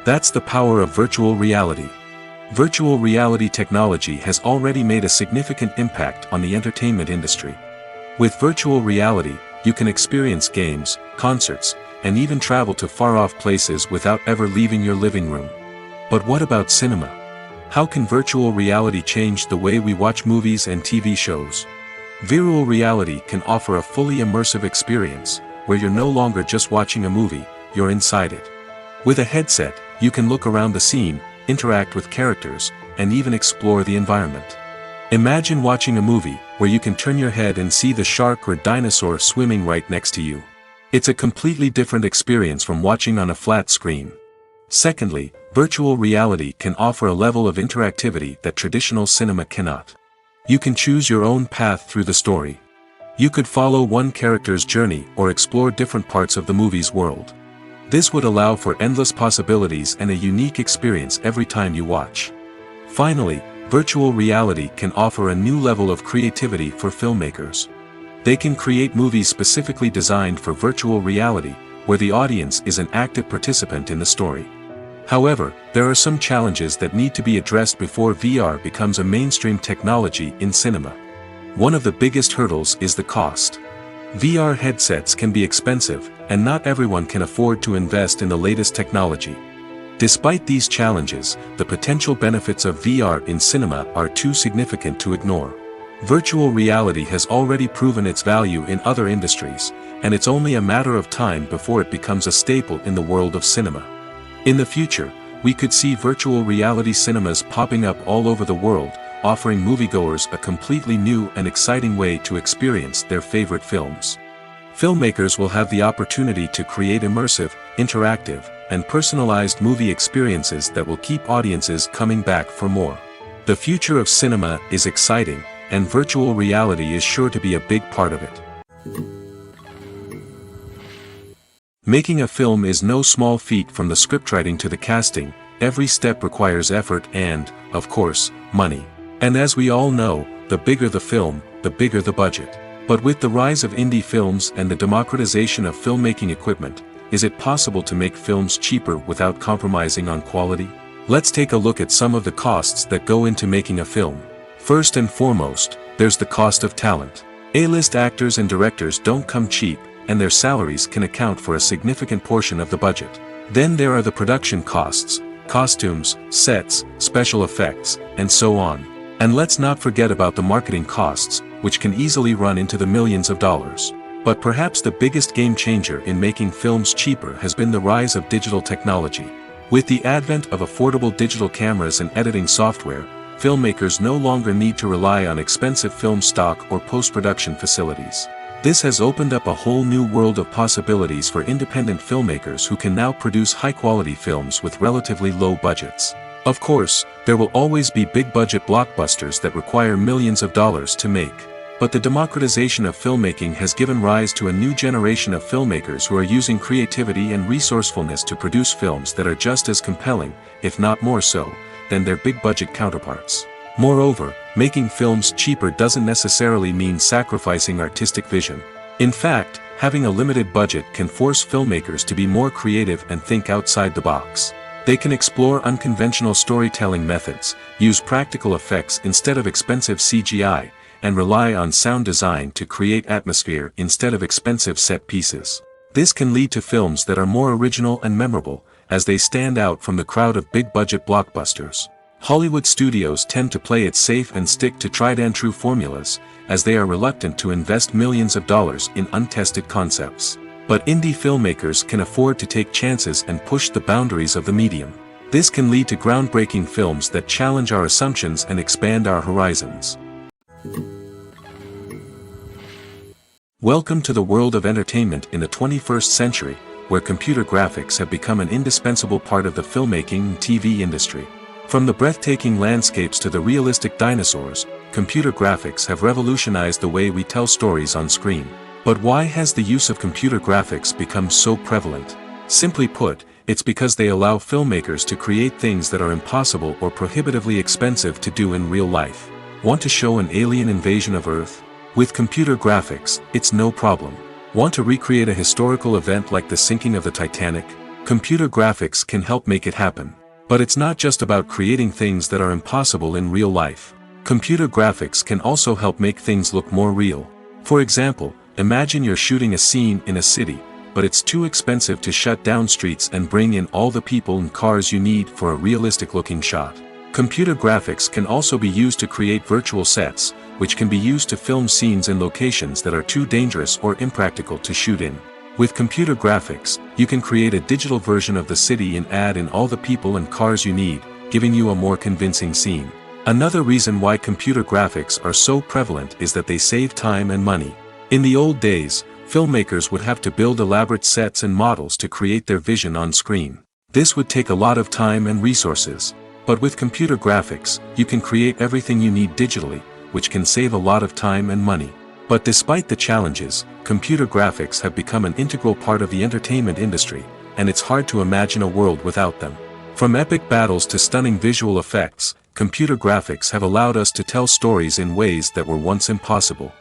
That's the power of virtual reality. Virtual reality technology has already made a significant impact on the entertainment industry. With virtual reality, you can experience games, concerts, and even travel to far-off places without ever leaving your living room. But what about cinema? How can virtual reality change the way we watch movies and TV shows? Virtual reality can offer a fully immersive experience, where you're no longer just watching a movie, you're inside it. With a headset, you can look around the scene, interact with characters, and even explore the environment. Imagine watching a movie, where you can turn your head and see the shark or dinosaur swimming right next to you. It's a completely different experience from watching on a flat screen. Secondly, virtual reality can offer a level of interactivity that traditional cinema cannot. You can choose your own path through the story. You could follow one character's journey or explore different parts of the movie's world. This would allow for endless possibilities and a unique experience every time you watch. Finally, virtual reality can offer a new level of creativity for filmmakers. They can create movies specifically designed for virtual reality, where the audience is an active participant in the story. However, there are some challenges that need to be addressed before VR becomes a mainstream technology in cinema. One of the biggest hurdles is the cost. VR headsets can be expensive, and not everyone can afford to invest in the latest technology. Despite these challenges, the potential benefits of VR in cinema are too significant to ignore. Virtual reality has already proven its value in other industries, and it's only a matter of time before it becomes a staple in the world of cinema. In the future, we could see virtual reality cinemas popping up all over the world, offering moviegoers a completely new and exciting way to experience their favorite films. Filmmakers will have the opportunity to create immersive, interactive, and personalized movie experiences that will keep audiences coming back for more. The future of cinema is exciting, and virtual reality is sure to be a big part of it. Making a film is no small feat. From the scriptwriting to the casting, every step requires effort and, of course, money. And as we all know, the bigger the film, the bigger the budget. But with the rise of indie films and the democratization of filmmaking equipment, is it possible to make films cheaper without compromising on quality? Let's take a look at some of the costs that go into making a film. First and foremost, there's the cost of talent. A-list actors and directors don't come cheap, and their salaries can account for a significant portion of the budget. Then there are the production costs, costumes, sets, special effects, and so on. And let's not forget about the marketing costs, which can easily run into the millions of dollars. But perhaps the biggest game changer in making films cheaper has been the rise of digital technology. With the advent of affordable digital cameras and editing software, filmmakers no longer need to rely on expensive film stock or post-production facilities. This has opened up a whole new world of possibilities for independent filmmakers who can now produce high-quality films with relatively low budgets. Of course, there will always be big-budget blockbusters that require millions of dollars to make. But the democratization of filmmaking has given rise to a new generation of filmmakers who are using creativity and resourcefulness to produce films that are just as compelling, if not more so, than their big-budget counterparts. Moreover, making films cheaper doesn't necessarily mean sacrificing artistic vision. In fact, having a limited budget can force filmmakers to be more creative and think outside the box. They can explore unconventional storytelling methods, use practical effects instead of expensive CGI, and rely on sound design to create atmosphere instead of expensive set pieces. This can lead to films that are more original and memorable, as they stand out from the crowd of big-budget blockbusters. Hollywood studios tend to play it safe and stick to tried-and-true formulas, as they are reluctant to invest millions of dollars in untested concepts. But indie filmmakers can afford to take chances and push the boundaries of the medium. This can lead to groundbreaking films that challenge our assumptions and expand our horizons. Welcome to the world of entertainment in the 21st century, where computer graphics have become an indispensable part of the filmmaking and TV industry. From the breathtaking landscapes to the realistic dinosaurs, computer graphics have revolutionized the way we tell stories on screen. But why has the use of computer graphics become so prevalent? Simply put, it's because they allow filmmakers to create things that are impossible or prohibitively expensive to do in real life. Want to show an alien invasion of Earth? With computer graphics, it's no problem. Want to recreate a historical event like the sinking of the Titanic? Computer graphics can help make it happen. But it's not just about creating things that are impossible in real life. Computer graphics can also help make things look more real. For example, imagine you're shooting a scene in a city, but it's too expensive to shut down streets and bring in all the people and cars you need for a realistic-looking shot. Computer graphics can also be used to create virtual sets, which can be used to film scenes in locations that are too dangerous or impractical to shoot in. With computer graphics, you can create a digital version of the city and add in all the people and cars you need, giving you a more convincing scene. Another reason why computer graphics are so prevalent is that they save time and money. In the old days, filmmakers would have to build elaborate sets and models to create their vision on screen. This would take a lot of time and resources. But with computer graphics, you can create everything you need digitally, which can save a lot of time and money. But despite the challenges, computer graphics have become an integral part of the entertainment industry, and it's hard to imagine a world without them. From epic battles to stunning visual effects, computer graphics have allowed us to tell stories in ways that were once impossible.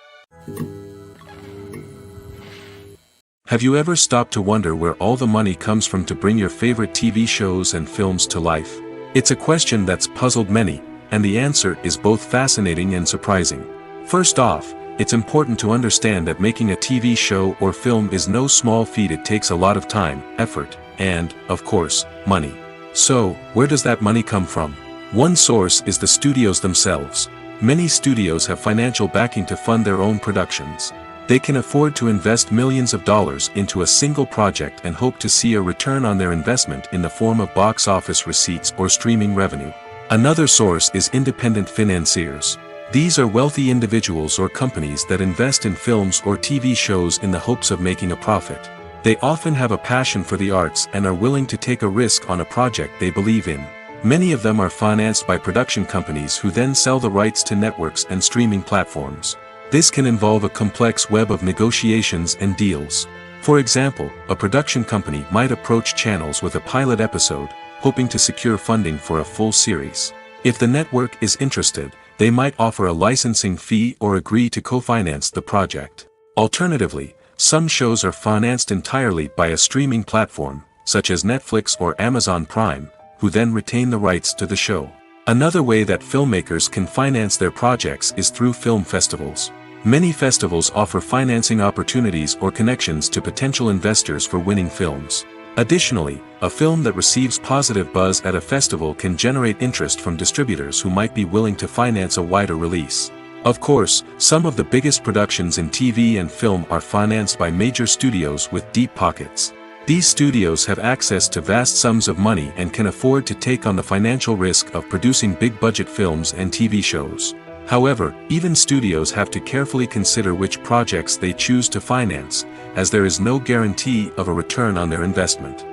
Have you ever stopped to wonder where all the money comes from to bring your favorite TV shows and films to life? It's a question that's puzzled many, and the answer is both fascinating and surprising. First off, it's important to understand that making a TV show or film is no small feat. It takes a lot of time, effort, and, of course, money. So, where does that money come from? One source is the studios themselves. Many studios have financial backing to fund their own productions. They can afford to invest millions of dollars into a single project and hope to see a return on their investment in the form of box office receipts or streaming revenue. Another source is independent financiers. These are wealthy individuals or companies that invest in films or TV shows in the hopes of making a profit. They often have a passion for the arts and are willing to take a risk on a project they believe in. Many of them are financed by production companies who then sell the rights to networks and streaming platforms. This can involve a complex web of negotiations and deals. For example, a production company might approach channels with a pilot episode, hoping to secure funding for a full series. If the network is interested, they might offer a licensing fee or agree to co-finance the project. Alternatively, some shows are financed entirely by a streaming platform, such as Netflix or Amazon Prime, who then retain the rights to the show. Another way that filmmakers can finance their projects is through film festivals. Many festivals offer financing opportunities or connections to potential investors for winning films. Additionally, a film that receives positive buzz at a festival can generate interest from distributors who might be willing to finance a wider release. Of course, some of the biggest productions in TV and film are financed by major studios with deep pockets. These studios have access to vast sums of money and can afford to take on the financial risk of producing big-budget films and TV shows. However, even studios have to carefully consider which projects they choose to finance, as there is no guarantee of a return on their investment.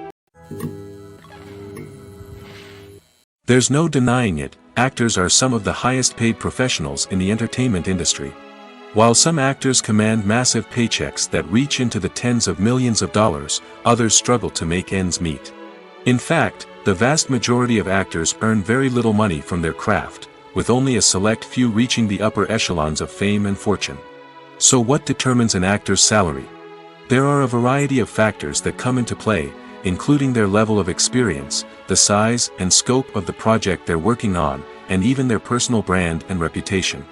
There's no denying it, actors are some of the highest-paid professionals in the entertainment industry. While some actors command massive paychecks that reach into the tens of millions of dollars, others struggle to make ends meet. In fact, the vast majority of actors earn very little money from their craft, with only a select few reaching the upper echelons of fame and fortune. So what determines an actor's salary? There are a variety of factors that come into play, including their level of experience, the size and scope of the project they're working on, and even their personal brand and reputation.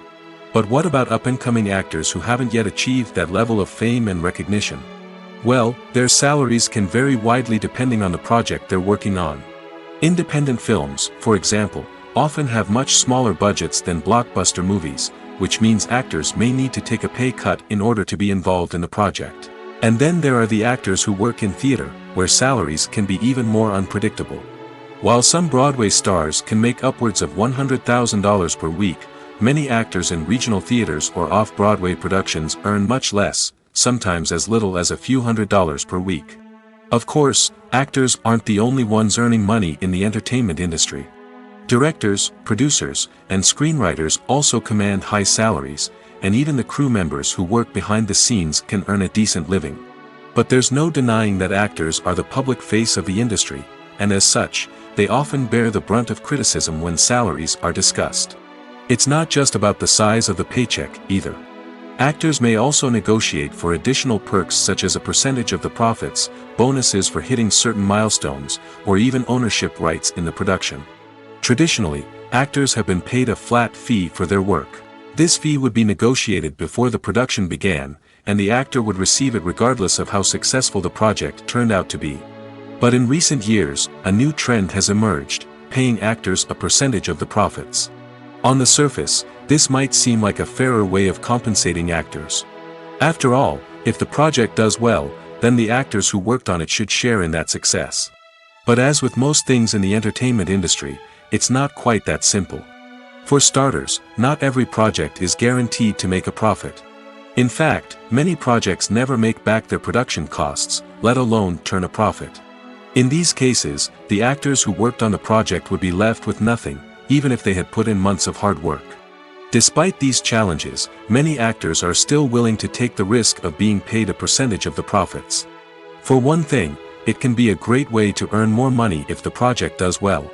But what about up-and-coming actors who haven't yet achieved that level of fame and recognition? Well, their salaries can vary widely depending on the project they're working on. Independent films, for example, often have much smaller budgets than blockbuster movies, which means actors may need to take a pay cut in order to be involved in the project. And then there are the actors who work in theater, where salaries can be even more unpredictable. While some Broadway stars can make upwards of $100,000 per week, many actors in regional theaters or off-Broadway productions earn much less, sometimes as little as a few $100s per week. Of course, actors aren't the only ones earning money in the entertainment industry. Directors, producers, and screenwriters also command high salaries, and even the crew members who work behind the scenes can earn a decent living. But there's no denying that actors are the public face of the industry, and as such, they often bear the brunt of criticism when salaries are discussed. It's not just about the size of the paycheck, either. Actors may also negotiate for additional perks such as a percentage of the profits, bonuses for hitting certain milestones, or even ownership rights in the production. Traditionally, actors have been paid a flat fee for their work. This fee would be negotiated before the production began, and the actor would receive it regardless of how successful the project turned out to be. But in recent years, a new trend has emerged, paying actors a percentage of the profits. On the surface, this might seem like a fairer way of compensating actors. After all, if the project does well, then the actors who worked on it should share in that success. But as with most things in the entertainment industry, it's not quite that simple. For starters, not every project is guaranteed to make a profit. In fact, many projects never make back their production costs, let alone turn a profit. In these cases, the actors who worked on the project would be left with nothing, even if they had put in months of hard work. Despite these challenges, many actors are still willing to take the risk of being paid a percentage of the profits. For one thing, it can be a great way to earn more money if the project does well.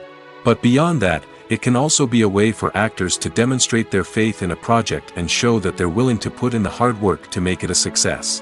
But beyond that, it can also be a way for actors to demonstrate their faith in a project and show that they're willing to put in the hard work to make it a success.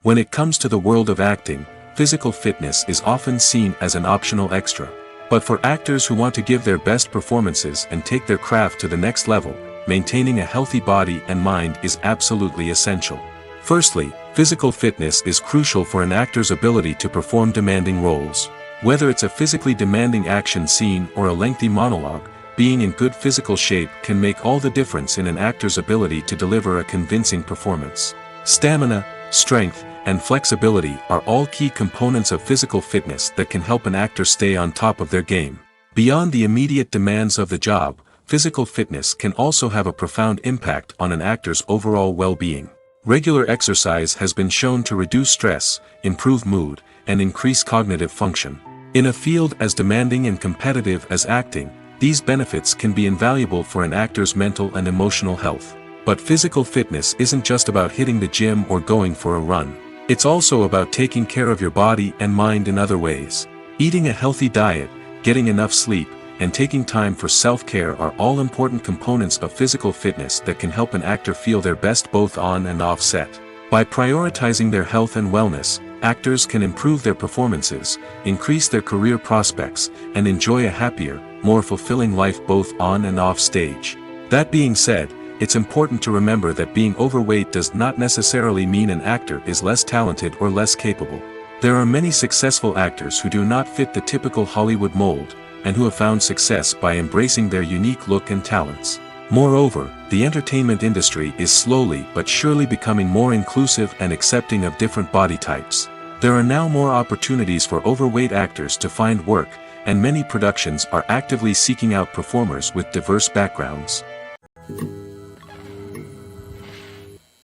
When it comes to the world of acting, physical fitness is often seen as an optional extra. But for actors who want to give their best performances and take their craft to the next level, maintaining a healthy body and mind is absolutely essential. Firstly, physical fitness is crucial for an actor's ability to perform demanding roles. Whether it's a physically demanding action scene or a lengthy monologue, being in good physical shape can make all the difference in an actor's ability to deliver a convincing performance. Stamina, strength, and flexibility are all key components of physical fitness that can help an actor stay on top of their game. Beyond the immediate demands of the job, physical fitness can also have a profound impact on an actor's overall well-being. Regular exercise has been shown to reduce stress, improve mood, and increase cognitive function. In a field as demanding and competitive as acting, these benefits can be invaluable for an actor's mental and emotional health. But physical fitness isn't just about hitting the gym or going for a run. It's also about taking care of your body and mind in other ways. Eating a healthy diet, getting enough sleep, and taking time for self-care are all important components of physical fitness that can help an actor feel their best both on and off set. By prioritizing their health and wellness, actors can improve their performances, increase their career prospects, and enjoy a happier, more fulfilling life both on and off stage. That being said, it's important to remember that being overweight does not necessarily mean an actor is less talented or less capable. There are many successful actors who do not fit the typical Hollywood mold, and who have found success by embracing their unique look and talents. Moreover, the entertainment industry is slowly but surely becoming more inclusive and accepting of different body types. There are now more opportunities for overweight actors to find work, and many productions are actively seeking out performers with diverse backgrounds.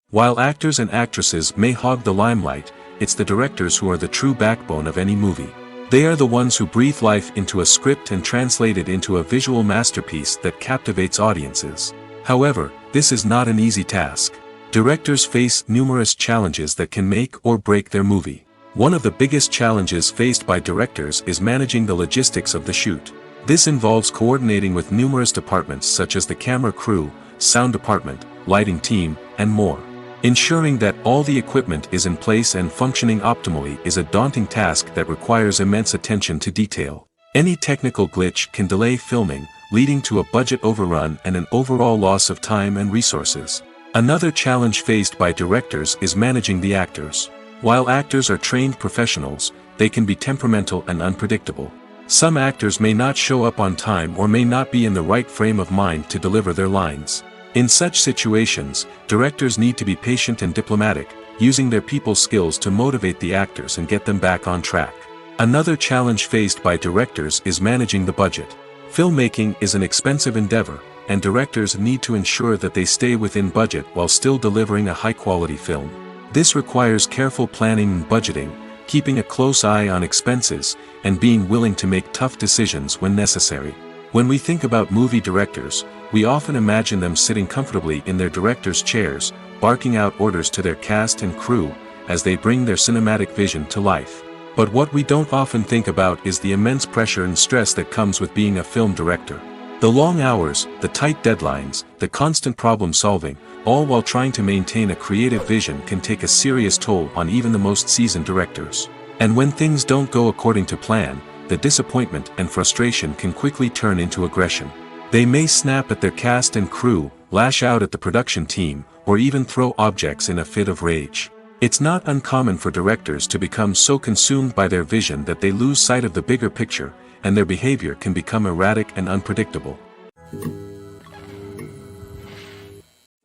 While actors and actresses may hog the limelight, it's the directors who are the true backbone of any movie. They are the ones who breathe life into a script and translate it into a visual masterpiece that captivates audiences. However, this is not an easy task. Directors face numerous challenges that can make or break their movie. One of the biggest challenges faced by directors is managing the logistics of the shoot. This involves coordinating with numerous departments such as the camera crew, sound department, lighting team, and more. Ensuring that all the equipment is in place and functioning optimally is a daunting task that requires immense attention to detail. Any technical glitch can delay filming, leading to a budget overrun and an overall loss of time and resources. Another challenge faced by directors is managing the actors. While actors are trained professionals, they can be temperamental and unpredictable. Some actors may not show up on time or may not be in the right frame of mind to deliver their lines. In such situations, directors need to be patient and diplomatic, using their people skills to motivate the actors and get them back on track. Another challenge faced by directors is managing the budget. Filmmaking is an expensive endeavor, and directors need to ensure that they stay within budget while still delivering a high-quality film. This requires careful planning and budgeting, keeping a close eye on expenses, and being willing to make tough decisions when necessary. When we think about movie directors, we often imagine them sitting comfortably in their director's chairs, barking out orders to their cast and crew, as they bring their cinematic vision to life. But what we don't often think about is the immense pressure and stress that comes with being a film director. The long hours, the tight deadlines, the constant problem solving, all while trying to maintain a creative vision can take a serious toll on even the most seasoned directors. And when things don't go according to plan, the disappointment and frustration can quickly turn into aggression. They may snap at their cast and crew, lash out at the production team, or even throw objects in a fit of rage. It's not uncommon for directors to become so consumed by their vision that they lose sight of the bigger picture, and their behavior can become erratic and unpredictable.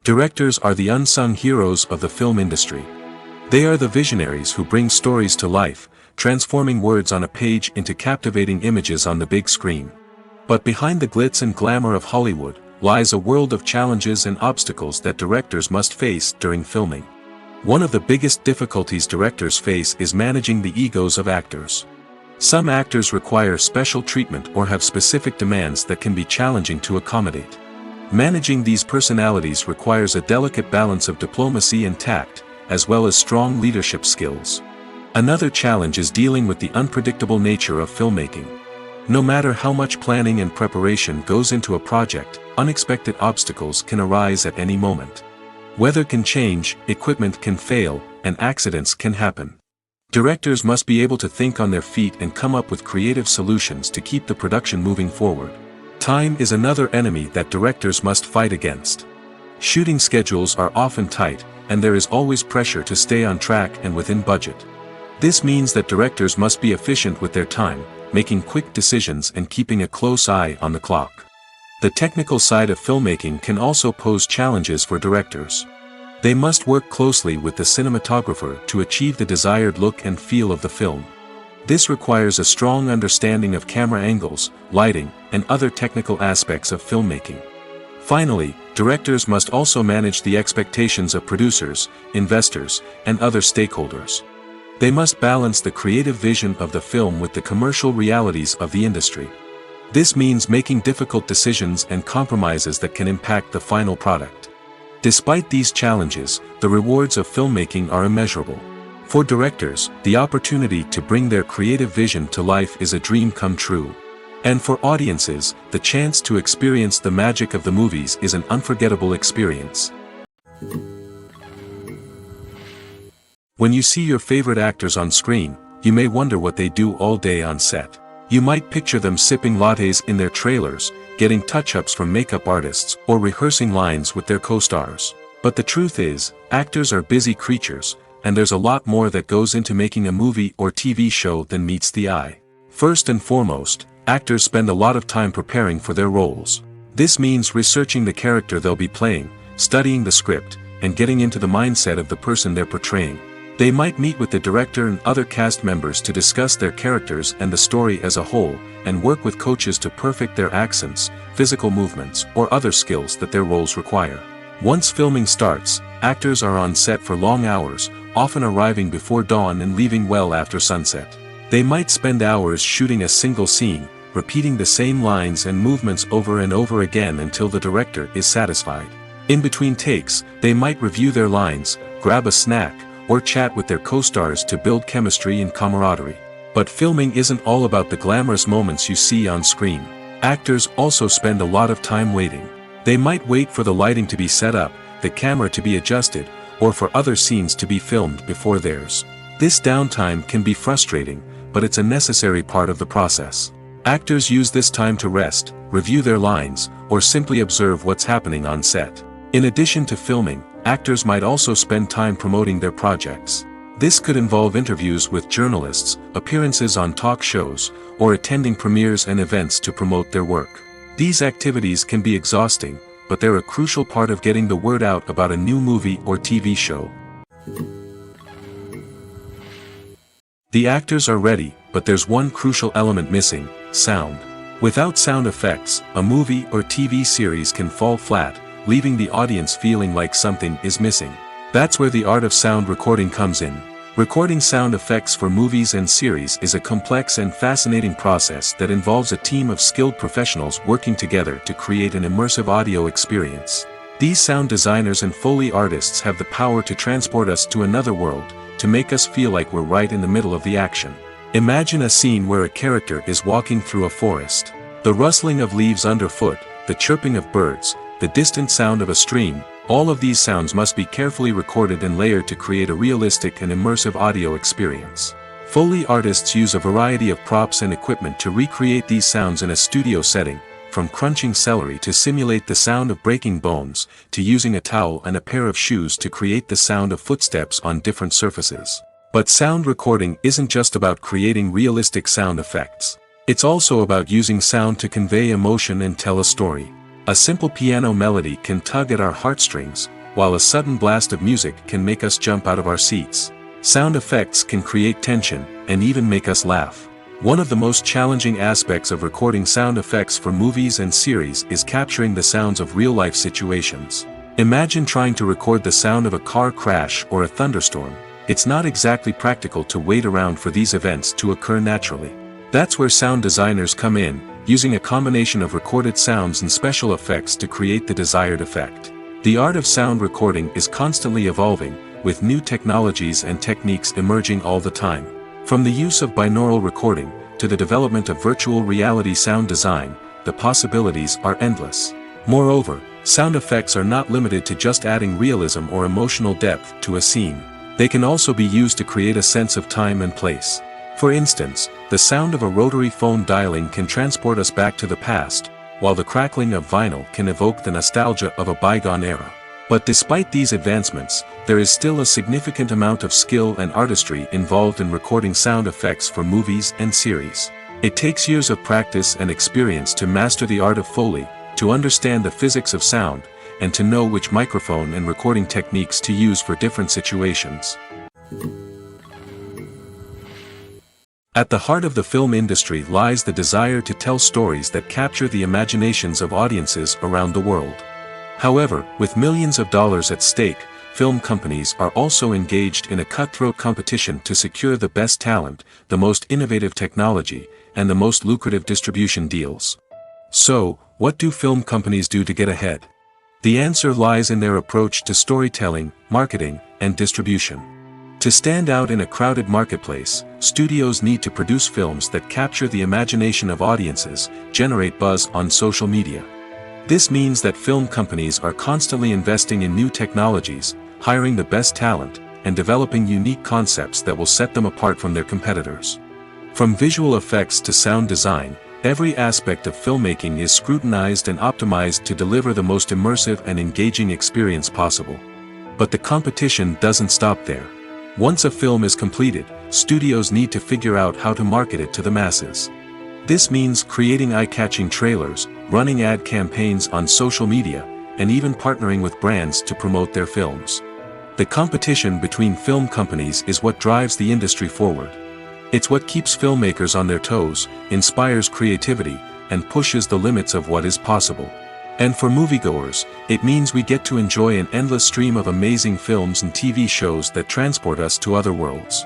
Directors are the unsung heroes of the film industry. They are the visionaries who bring stories to life, transforming words on a page into captivating images on the big screen. But behind the glitz and glamour of Hollywood, lies a world of challenges and obstacles that directors must face during filming. One of the biggest difficulties directors face is managing the egos of actors. Some actors require special treatment or have specific demands that can be challenging to accommodate. Managing these personalities requires a delicate balance of diplomacy and tact, as well as strong leadership skills. Another challenge is dealing with the unpredictable nature of filmmaking. No matter how much planning and preparation goes into a project, unexpected obstacles can arise at any moment. Weather can change, equipment can fail, and accidents can happen. Directors must be able to think on their feet and come up with creative solutions to keep the production moving forward. Time is another enemy that directors must fight against. Shooting schedules are often tight, and there is always pressure to stay on track and within budget. This means that directors must be efficient with their time, making quick decisions and keeping a close eye on the clock. The technical side of filmmaking can also pose challenges for directors. They must work closely with the cinematographer to achieve the desired look and feel of the film. This requires a strong understanding of camera angles, lighting, and other technical aspects of filmmaking. Finally, directors must also manage the expectations of producers, investors, and other stakeholders. They must balance the creative vision of the film with the commercial realities of the industry. This means making difficult decisions and compromises that can impact the final product. Despite these challenges, the rewards of filmmaking are immeasurable. For directors, the opportunity to bring their creative vision to life is a dream come true. And for audiences, the chance to experience the magic of the movies is an unforgettable experience. When you see your favorite actors on screen, you may wonder what they do all day on set. You might picture them sipping lattes in their trailers, getting touch-ups from makeup artists, or rehearsing lines with their co-stars. But the truth is, actors are busy creatures, and there's a lot more that goes into making a movie or TV show than meets the eye. First and foremost, actors spend a lot of time preparing for their roles. This means researching the character they'll be playing, studying the script, and getting into the mindset of the person they're portraying. They might meet with the director and other cast members to discuss their characters and the story as a whole, and work with coaches to perfect their accents, physical movements, or other skills that their roles require. Once filming starts, actors are on set for long hours, often arriving before dawn and leaving well after sunset. They might spend hours shooting a single scene, repeating the same lines and movements over and over again until the director is satisfied. In between takes, they might review their lines, grab a snack, or chat with their co-stars to build chemistry and camaraderie. But filming isn't all about the glamorous moments you see on screen. Actors also spend a lot of time waiting. They might wait for the lighting to be set up, the camera to be adjusted, or for other scenes to be filmed before theirs. This downtime can be frustrating, but it's a necessary part of the process. Actors use this time to rest, review their lines, or simply observe what's happening on set. In addition to filming, actors might also spend time promoting their projects. This could involve interviews with journalists, appearances on talk shows, or attending premieres and events to promote their work. These activities can be exhausting, but they're a crucial part of getting the word out about a new movie or TV show. The actors are ready, but there's one crucial element missing: sound. Without sound effects, a movie or TV series can fall flat, leaving the audience feeling like something is missing. That's where the art of sound recording comes in. Recording sound effects for movies and series is a complex and fascinating process that involves a team of skilled professionals working together to create an immersive audio experience. These sound designers and Foley artists have the power to transport us to another world, to make us feel like we're right in the middle of the action. Imagine a scene where a character is walking through a forest. The rustling of leaves underfoot, the chirping of birds, the distant sound of a stream, all of these sounds must be carefully recorded and layered to create a realistic and immersive audio experience. Foley artists use a variety of props and equipment to recreate these sounds in a studio setting, from crunching celery to simulate the sound of breaking bones, to using a towel and a pair of shoes to create the sound of footsteps on different surfaces. But sound recording isn't just about creating realistic sound effects. It's also about using sound to convey emotion and tell a story. A simple piano melody can tug at our heartstrings, while a sudden blast of music can make us jump out of our seats. Sound effects can create tension, and even make us laugh. One of the most challenging aspects of recording sound effects for movies and series is capturing the sounds of real-life situations. Imagine trying to record the sound of a car crash or a thunderstorm. It's not exactly practical to wait around for these events to occur naturally. That's where sound designers come in, using a combination of recorded sounds and special effects to create the desired effect. The art of sound recording is constantly evolving, with new technologies and techniques emerging all the time. From the use of binaural recording, to the development of virtual reality sound design, the possibilities are endless. Moreover, sound effects are not limited to just adding realism or emotional depth to a scene. They can also be used to create a sense of time and place. For instance, the sound of a rotary phone dialing can transport us back to the past, while the crackling of vinyl can evoke the nostalgia of a bygone era. But despite these advancements, there is still a significant amount of skill and artistry involved in recording sound effects for movies and series. It takes years of practice and experience to master the art of Foley, to understand the physics of sound, and to know which microphone and recording techniques to use for different situations. At the heart of the film industry lies the desire to tell stories that capture the imaginations of audiences around the world. However, with millions of dollars at stake, film companies are also engaged in a cutthroat competition to secure the best talent, the most innovative technology, and the most lucrative distribution deals. So, what do film companies do to get ahead? The answer lies in their approach to storytelling, marketing, and distribution. To stand out in a crowded marketplace, studios need to produce films that capture the imagination of audiences, generate buzz on social media. This means that film companies are constantly investing in new technologies, hiring the best talent, and developing unique concepts that will set them apart from their competitors. From visual effects to sound design, every aspect of filmmaking is scrutinized and optimized to deliver the most immersive and engaging experience possible. But the competition doesn't stop there. Once a film is completed, studios need to figure out how to market it to the masses. This means creating eye-catching trailers, running ad campaigns on social media, and even partnering with brands to promote their films. The competition between film companies is what drives the industry forward. It's what keeps filmmakers on their toes, inspires creativity, and pushes the limits of what is possible. And for moviegoers, it means we get to enjoy an endless stream of amazing films and TV shows that transport us to other worlds.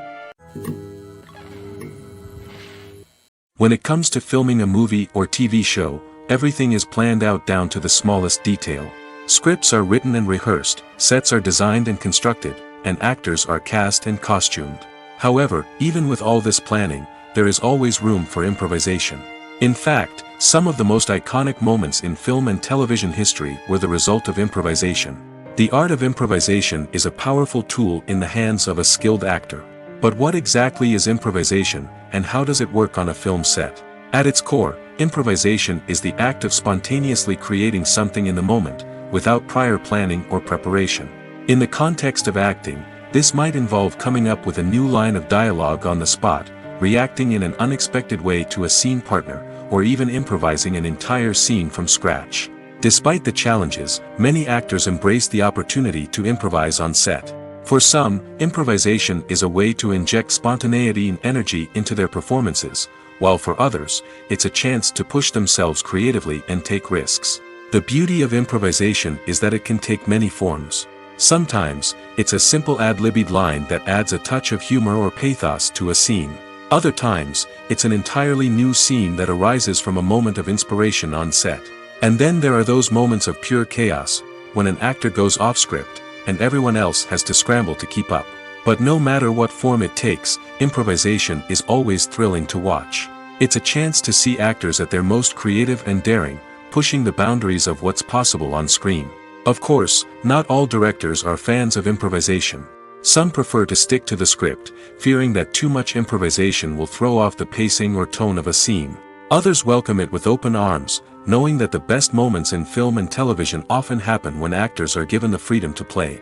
When it comes to filming a movie or TV show, everything is planned out down to the smallest detail. Scripts are written and rehearsed, sets are designed and constructed, and actors are cast and costumed. However, even with all this planning, there is always room for improvisation. In fact, some of the most iconic moments in film and television history were the result of improvisation. The art of improvisation is a powerful tool in the hands of a skilled actor. But what exactly is improvisation, and how does it work on a film set? At its core, improvisation is the act of spontaneously creating something in the moment, without prior planning or preparation. In the context of acting, this might involve coming up with a new line of dialogue on the spot, reacting in an unexpected way to a scene partner, or even improvising an entire scene from scratch. Despite the challenges, many actors embrace the opportunity to improvise on set. For some, improvisation is a way to inject spontaneity and energy into their performances, while for others, it's a chance to push themselves creatively and take risks. The beauty of improvisation is that it can take many forms. Sometimes, it's a simple ad-libbed line that adds a touch of humor or pathos to a scene. Other times, it's an entirely new scene that arises from a moment of inspiration on set. And then there are those moments of pure chaos, when an actor goes off script, and everyone else has to scramble to keep up. But no matter what form it takes, improvisation is always thrilling to watch. It's a chance to see actors at their most creative and daring, pushing the boundaries of what's possible on screen. Of course, not all directors are fans of improvisation. Some prefer to stick to the script, fearing that too much improvisation will throw off the pacing or tone of a scene. Others welcome it with open arms, knowing that the best moments in film and television often happen when actors are given the freedom to play.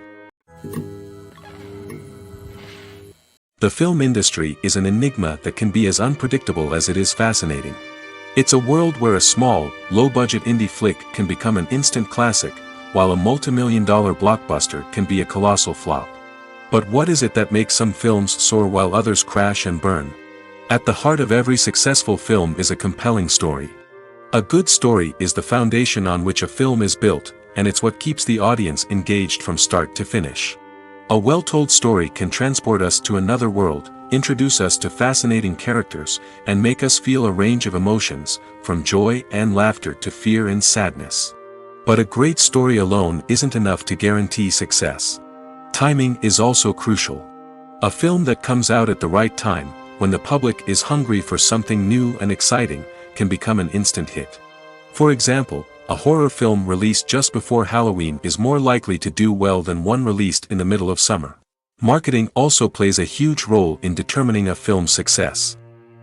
The film industry is an enigma that can be as unpredictable as it is fascinating. It's a world where a small, low-budget indie flick can become an instant classic, while a multi-million-dollar blockbuster can be a colossal flop. But what is it that makes some films soar while others crash and burn? At the heart of every successful film is a compelling story. A good story is the foundation on which a film is built, and it's what keeps the audience engaged from start to finish. A well-told story can transport us to another world, introduce us to fascinating characters, and make us feel a range of emotions, from joy and laughter to fear and sadness. But a great story alone isn't enough to guarantee success. Timing is also crucial. A film that comes out at the right time, when the public is hungry for something new and exciting, can become an instant hit. For example, a horror film released just before Halloween is more likely to do well than one released in the middle of summer. Marketing also plays a huge role in determining a film's success.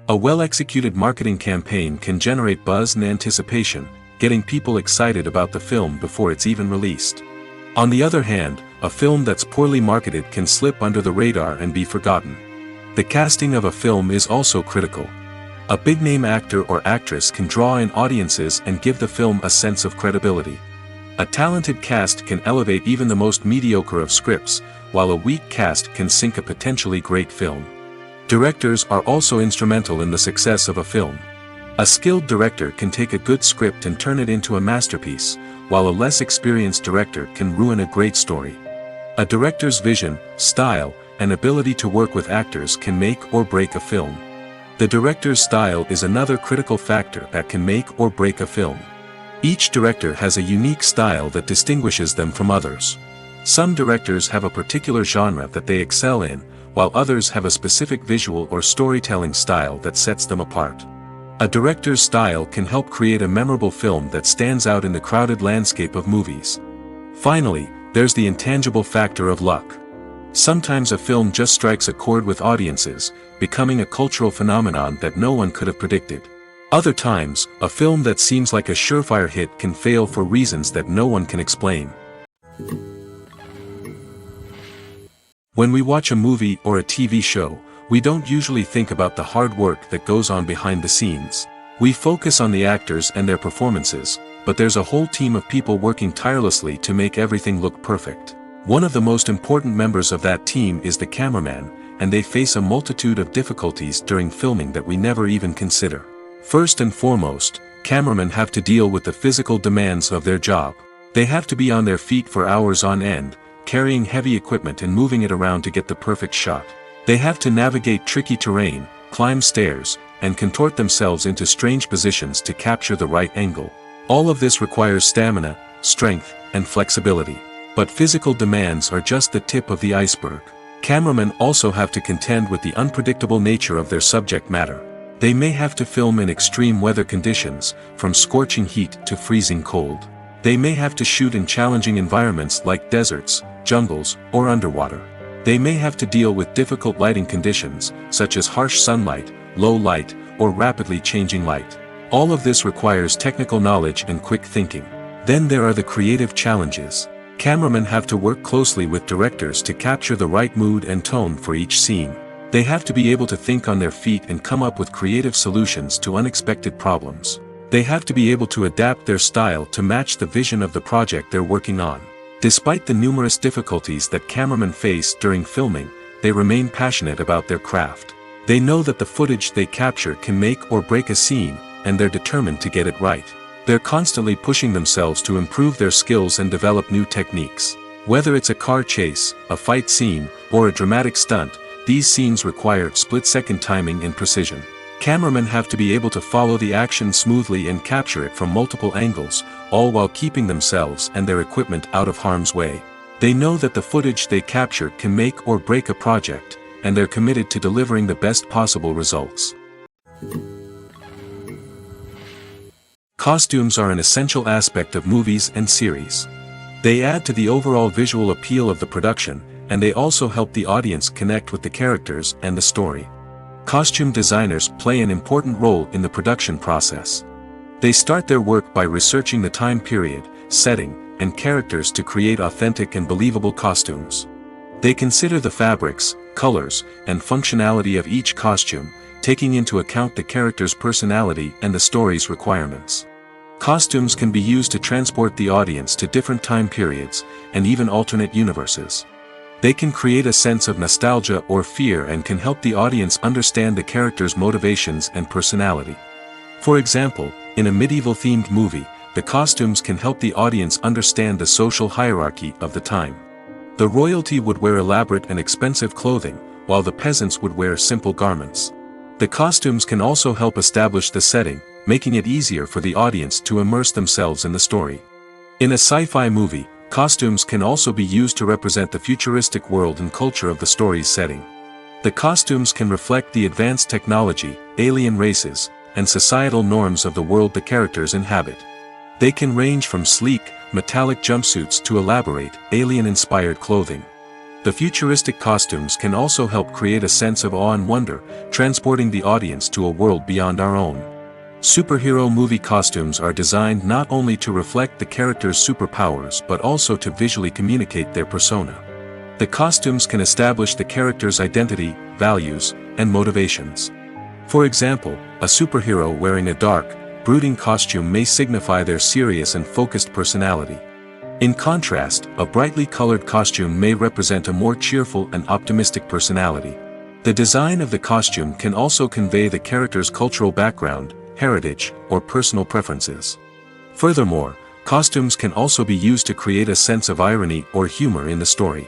A well-executed marketing campaign can generate buzz and anticipation, getting people excited about the film before it's even released. On the other hand, a film that's poorly marketed can slip under the radar and be forgotten. The casting of a film is also critical. A big-name actor or actress can draw in audiences and give the film a sense of credibility. A talented cast can elevate even the most mediocre of scripts, while a weak cast can sink a potentially great film. Directors are also instrumental in the success of a film. A skilled director can take a good script and turn it into a masterpiece, while a less experienced director can ruin a great story. A director's vision, style, and ability to work with actors can make or break a film. The director's style is another critical factor that can make or break a film. Each director has a unique style that distinguishes them from others. Some directors have a particular genre that they excel in, while others have a specific visual or storytelling style that sets them apart. A director's style can help create a memorable film that stands out in the crowded landscape of movies. Finally, there's the intangible factor of luck. Sometimes a film just strikes a chord with audiences, becoming a cultural phenomenon that no one could have predicted. Other times, a film that seems like a surefire hit can fail for reasons that no one can explain. When we watch a movie or a TV show, we don't usually think about the hard work that goes on behind the scenes. We focus on the actors and their performances, but there's a whole team of people working tirelessly to make everything look perfect. One of the most important members of that team is the cameraman, and they face a multitude of difficulties during filming that we never even consider. First and foremost, cameramen have to deal with the physical demands of their job. They have to be on their feet for hours on end, carrying heavy equipment and moving it around to get the perfect shot. They have to navigate tricky terrain, climb stairs, and contort themselves into strange positions to capture the right angle. All of this requires stamina, strength, and flexibility. But physical demands are just the tip of the iceberg. Cameramen also have to contend with the unpredictable nature of their subject matter. They may have to film in extreme weather conditions, from scorching heat to freezing cold. They may have to shoot in challenging environments like deserts, jungles, or underwater. They may have to deal with difficult lighting conditions, such as harsh sunlight, low light, or rapidly changing light. All of this requires technical knowledge and quick thinking. Then there are the creative challenges. Cameramen have to work closely with directors to capture the right mood and tone for each scene. They have to be able to think on their feet and come up with creative solutions to unexpected problems. They have to be able to adapt their style to match the vision of the project they're working on. Despite the numerous difficulties that cameramen face during filming, they remain passionate about their craft. They know that the footage they capture can make or break a scene, and they're determined to get it right. They're constantly pushing themselves to improve their skills and develop new techniques. Whether it's a car chase, a fight scene, or a dramatic stunt, these scenes require split-second timing and precision. Cameramen have to be able to follow the action smoothly and capture it from multiple angles, all while keeping themselves and their equipment out of harm's way. They know that the footage they capture can make or break a project, and they're committed to delivering the best possible results. Costumes are an essential aspect of movies and series. They add to the overall visual appeal of the production, and they also help the audience connect with the characters and the story. Costume designers play an important role in the production process. They start their work by researching the time period, setting, and characters to create authentic and believable costumes. They consider the fabrics, colors, and functionality of each costume, taking into account the character's personality and the story's requirements. Costumes can be used to transport the audience to different time periods, and even alternate universes. They can create a sense of nostalgia or fear and can help the audience understand the character's motivations and personality. For example, in a medieval-themed movie, the costumes can help the audience understand the social hierarchy of the time. The royalty would wear elaborate and expensive clothing, while the peasants would wear simple garments. The costumes can also help establish the setting, making it easier for the audience to immerse themselves in the story. In a sci-fi movie, costumes can also be used to represent the futuristic world and culture of the story's setting. The costumes can reflect the advanced technology, alien races, and societal norms of the world the characters inhabit. They can range from sleek, metallic jumpsuits to elaborate, alien-inspired clothing. The futuristic costumes can also help create a sense of awe and wonder, transporting the audience to a world beyond our own. Superhero movie costumes are designed not only to reflect the character's superpowers but also to visually communicate their persona. The costumes can establish the character's identity, values, and motivations. For example, a superhero wearing a dark, brooding costume may signify their serious and focused personality. In contrast, a brightly colored costume may represent a more cheerful and optimistic personality. The design of the costume can also convey the character's cultural background, heritage, or personal preferences. Furthermore, costumes can also be used to create a sense of irony or humor in the story.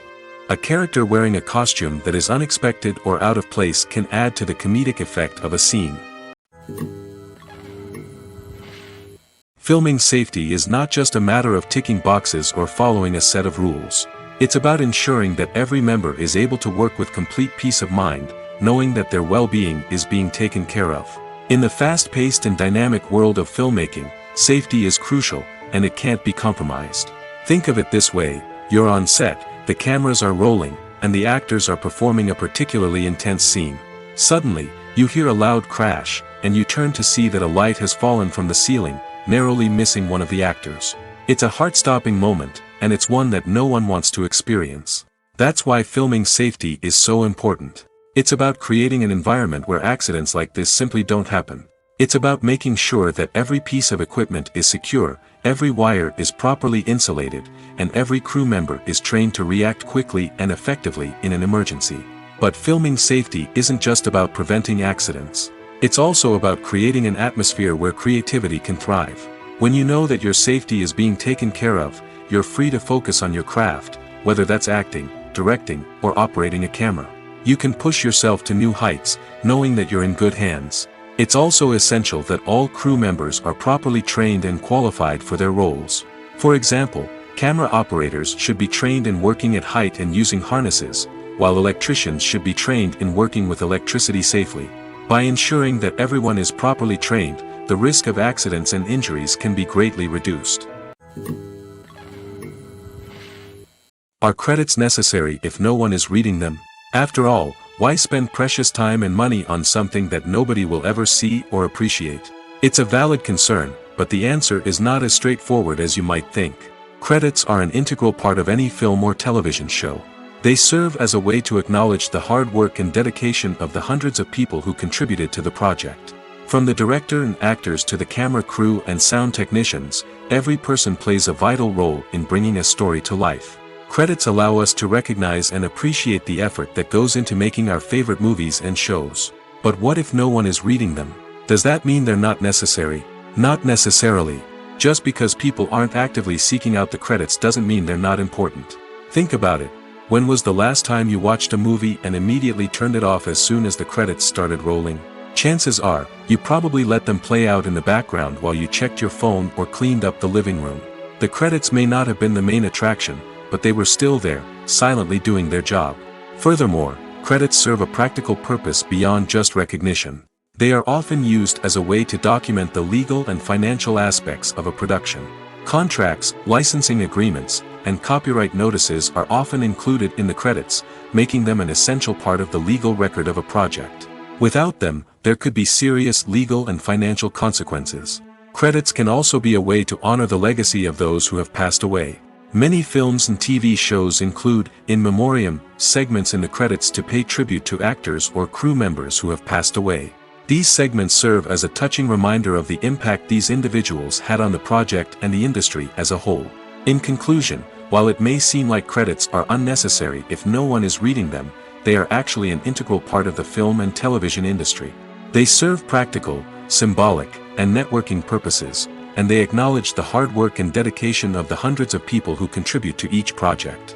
A character wearing a costume that is unexpected or out of place can add to the comedic effect of a scene. Filming safety is not just a matter of ticking boxes or following a set of rules. It's about ensuring that every member is able to work with complete peace of mind, knowing that their well-being is being taken care of. In the fast-paced and dynamic world of filmmaking, safety is crucial, and it can't be compromised. Think of it this way: you're on set, the cameras are rolling, and the actors are performing a particularly intense scene. Suddenly, you hear a loud crash, and you turn to see that a light has fallen from the ceiling, narrowly missing one of the actors. It's a heart-stopping moment, and it's one that no one wants to experience. That's why filming safety is so important. It's about creating an environment where accidents like this simply don't happen. It's about making sure that every piece of equipment is secure, every wire is properly insulated, and every crew member is trained to react quickly and effectively in an emergency. But filming safety isn't just about preventing accidents. It's also about creating an atmosphere where creativity can thrive. When you know that your safety is being taken care of, you're free to focus on your craft, whether that's acting, directing, or operating a camera. You can push yourself to new heights, knowing that you're in good hands. It's also essential that all crew members are properly trained and qualified for their roles. For example, camera operators should be trained in working at height and using harnesses, while electricians should be trained in working with electricity safely. By ensuring that everyone is properly trained, the risk of accidents and injuries can be greatly reduced. Are credits necessary if no one is reading them? After all, why spend precious time and money on something that nobody will ever see or appreciate? It's a valid concern, but the answer is not as straightforward as you might think. Credits are an integral part of any film or television show. They serve as a way to acknowledge the hard work and dedication of the hundreds of people who contributed to the project. From the director and actors to the camera crew and sound technicians, every person plays a vital role in bringing a story to life. Credits allow us to recognize and appreciate the effort that goes into making our favorite movies and shows. But what if no one is reading them? Does that mean they're not necessary? Not necessarily. Just because people aren't actively seeking out the credits doesn't mean they're not important. Think about it. When was the last time you watched a movie and immediately turned it off as soon as the credits started rolling? Chances are, you probably let them play out in the background while you checked your phone or cleaned up the living room. The credits may not have been the main attraction, but they were still there, silently doing their job. Furthermore, credits serve a practical purpose beyond just recognition. They are often used as a way to document the legal and financial aspects of a production. Contracts, licensing agreements, and copyright notices are often included in the credits, making them an essential part of the legal record of a project. Without them, there could be serious legal and financial consequences. Credits can also be a way to honor the legacy of those who have passed away. Many films and TV shows include, in memoriam, segments in the credits to pay tribute to actors or crew members who have passed away. These segments serve as a touching reminder of the impact these individuals had on the project and the industry as a whole. In conclusion, while it may seem like credits are unnecessary if no one is reading them, they are actually an integral part of the film and television industry. They serve practical, symbolic, and networking purposes, and they acknowledge the hard work and dedication of the hundreds of people who contribute to each project.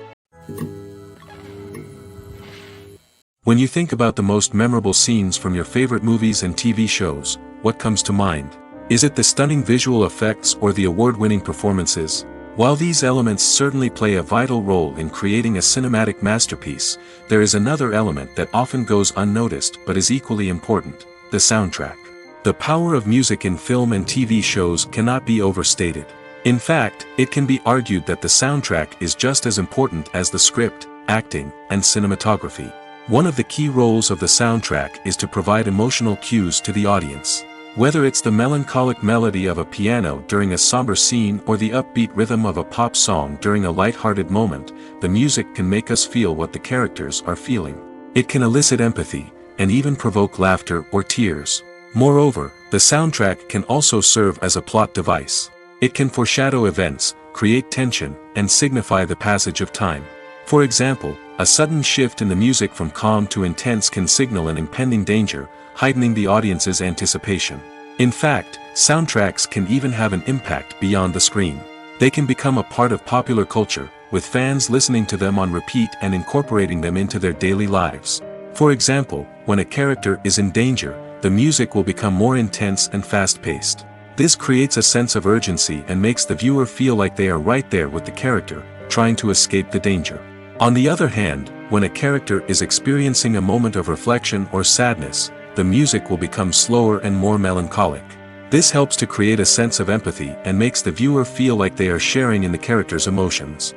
When you think about the most memorable scenes from your favorite movies and TV shows, what comes to mind? Is it the stunning visual effects or the award-winning performances? While these elements certainly play a vital role in creating a cinematic masterpiece, there is another element that often goes unnoticed but is equally important: the soundtrack. The power of music in film and TV shows cannot be overstated. In fact, it can be argued that the soundtrack is just as important as the script, acting, and cinematography. One of the key roles of the soundtrack is to provide emotional cues to the audience. Whether it's the melancholic melody of a piano during a somber scene or the upbeat rhythm of a pop song during a light-hearted moment, the music can make us feel what the characters are feeling. It can elicit empathy, and even provoke laughter or tears. Moreover, the soundtrack can also serve as a plot device. It can foreshadow events, create tension, and signify the passage of time. For example, a sudden shift in the music from calm to intense can signal an impending danger, heightening the audience's anticipation. In fact, soundtracks can even have an impact beyond the screen. They can become a part of popular culture, with fans listening to them on repeat and incorporating them into their daily lives. For example, when a character is in danger, the music will become more intense and fast-paced. This creates a sense of urgency and makes the viewer feel like they are right there with the character, trying to escape the danger. On the other hand, when a character is experiencing a moment of reflection or sadness, the music will become slower and more melancholic. This helps to create a sense of empathy and makes the viewer feel like they are sharing in the character's emotions.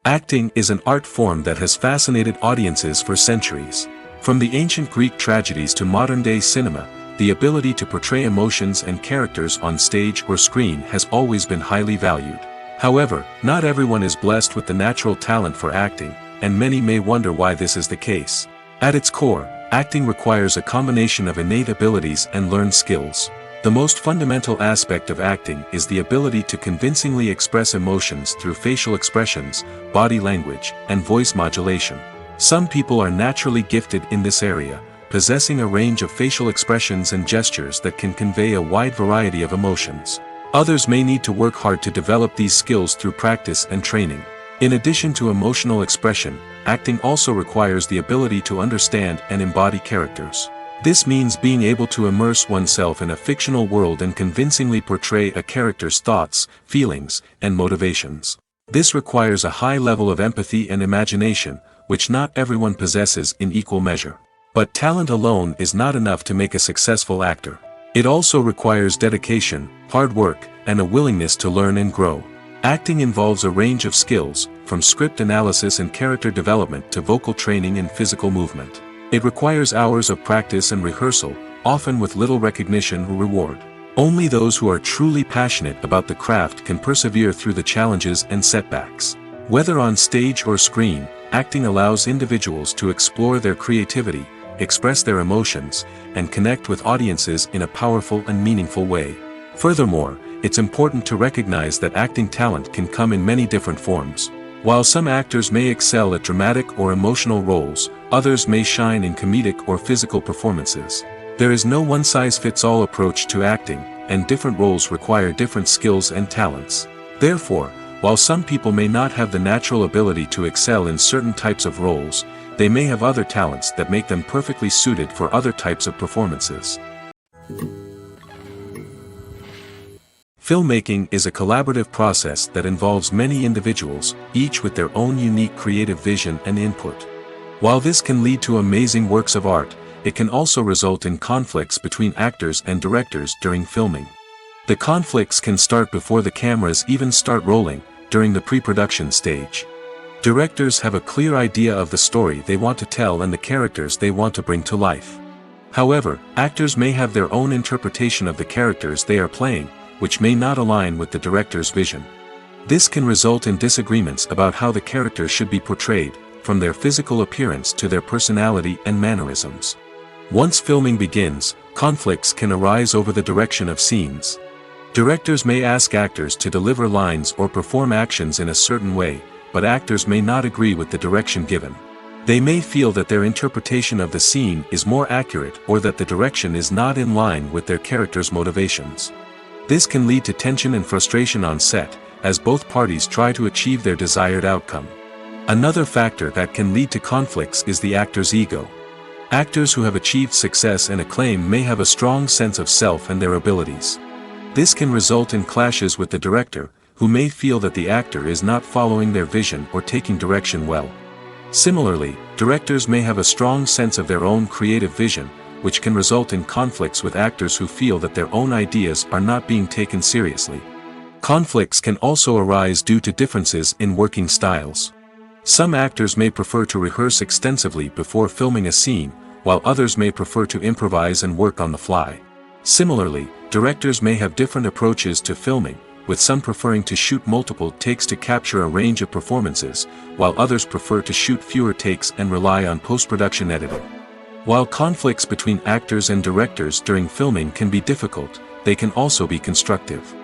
Acting is an art form that has fascinated audiences for centuries. From the ancient Greek tragedies to modern-day cinema, the ability to portray emotions and characters on stage or screen has always been highly valued. However, not everyone is blessed with the natural talent for acting, and many may wonder why this is the case. At its core, acting requires a combination of innate abilities and learned skills. The most fundamental aspect of acting is the ability to convincingly express emotions through facial expressions, body language, and voice modulation. Some people are naturally gifted in this area, possessing a range of facial expressions and gestures that can convey a wide variety of emotions. Others may need to work hard to develop these skills through practice and training. In addition to emotional expression, acting also requires the ability to understand and embody characters. This means being able to immerse oneself in a fictional world and convincingly portray a character's thoughts, feelings, and motivations. This requires a high level of empathy and imagination, which not everyone possesses in equal measure. But talent alone is not enough to make a successful actor. It also requires dedication, hard work, and a willingness to learn and grow. Acting involves a range of skills, from script analysis and character development to vocal training and physical movement. It requires hours of practice and rehearsal, often with little recognition or reward. Only those who are truly passionate about the craft can persevere through the challenges and setbacks. Whether on stage or screen, acting allows individuals to explore their creativity, express their emotions, and connect with audiences in a powerful and meaningful way. Furthermore, it's important to recognize that acting talent can come in many different forms. While some actors may excel at dramatic or emotional roles, others may shine in comedic or physical performances. There is no one-size-fits-all approach to acting, and different roles require different skills and talents. Therefore, while some people may not have the natural ability to excel in certain types of roles, they may have other talents that make them perfectly suited for other types of performances. Filmmaking is a collaborative process that involves many individuals, each with their own unique creative vision and input. While this can lead to amazing works of art, it can also result in conflicts between actors and directors during filming. The conflicts can start before the cameras even start rolling, during the pre-production stage. Directors have a clear idea of the story they want to tell and the characters they want to bring to life. However, actors may have their own interpretation of the characters they are playing, which may not align with the director's vision. This can result in disagreements about how the characters should be portrayed, from their physical appearance to their personality and mannerisms. Once filming begins, conflicts can arise over the direction of scenes. Directors may ask actors to deliver lines or perform actions in a certain way, but actors may not agree with the direction given. They may feel that their interpretation of the scene is more accurate or that the direction is not in line with their character's motivations. This can lead to tension and frustration on set, as both parties try to achieve their desired outcome. Another factor that can lead to conflicts is the actor's ego. Actors who have achieved success and acclaim may have a strong sense of self and their abilities. This can result in clashes with the director, who may feel that the actor is not following their vision or taking direction well. Similarly, directors may have a strong sense of their own creative vision, which can result in conflicts with actors who feel that their own ideas are not being taken seriously. Conflicts can also arise due to differences in working styles. Some actors may prefer to rehearse extensively before filming a scene, while others may prefer to improvise and work on the fly. Similarly, directors may have different approaches to filming, with some preferring to shoot multiple takes to capture a range of performances, while others prefer to shoot fewer takes and rely on post-production editing. While conflicts between actors and directors during filming can be difficult, they can also be constructive.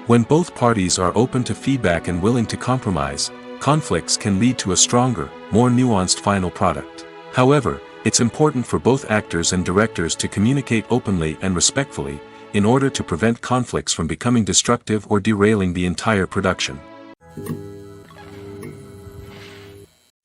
When both parties are open to feedback and willing to compromise, conflicts can lead to a stronger, more nuanced final product. However, it's important for both actors and directors to communicate openly and respectfully, in order to prevent conflicts from becoming destructive or derailing the entire production.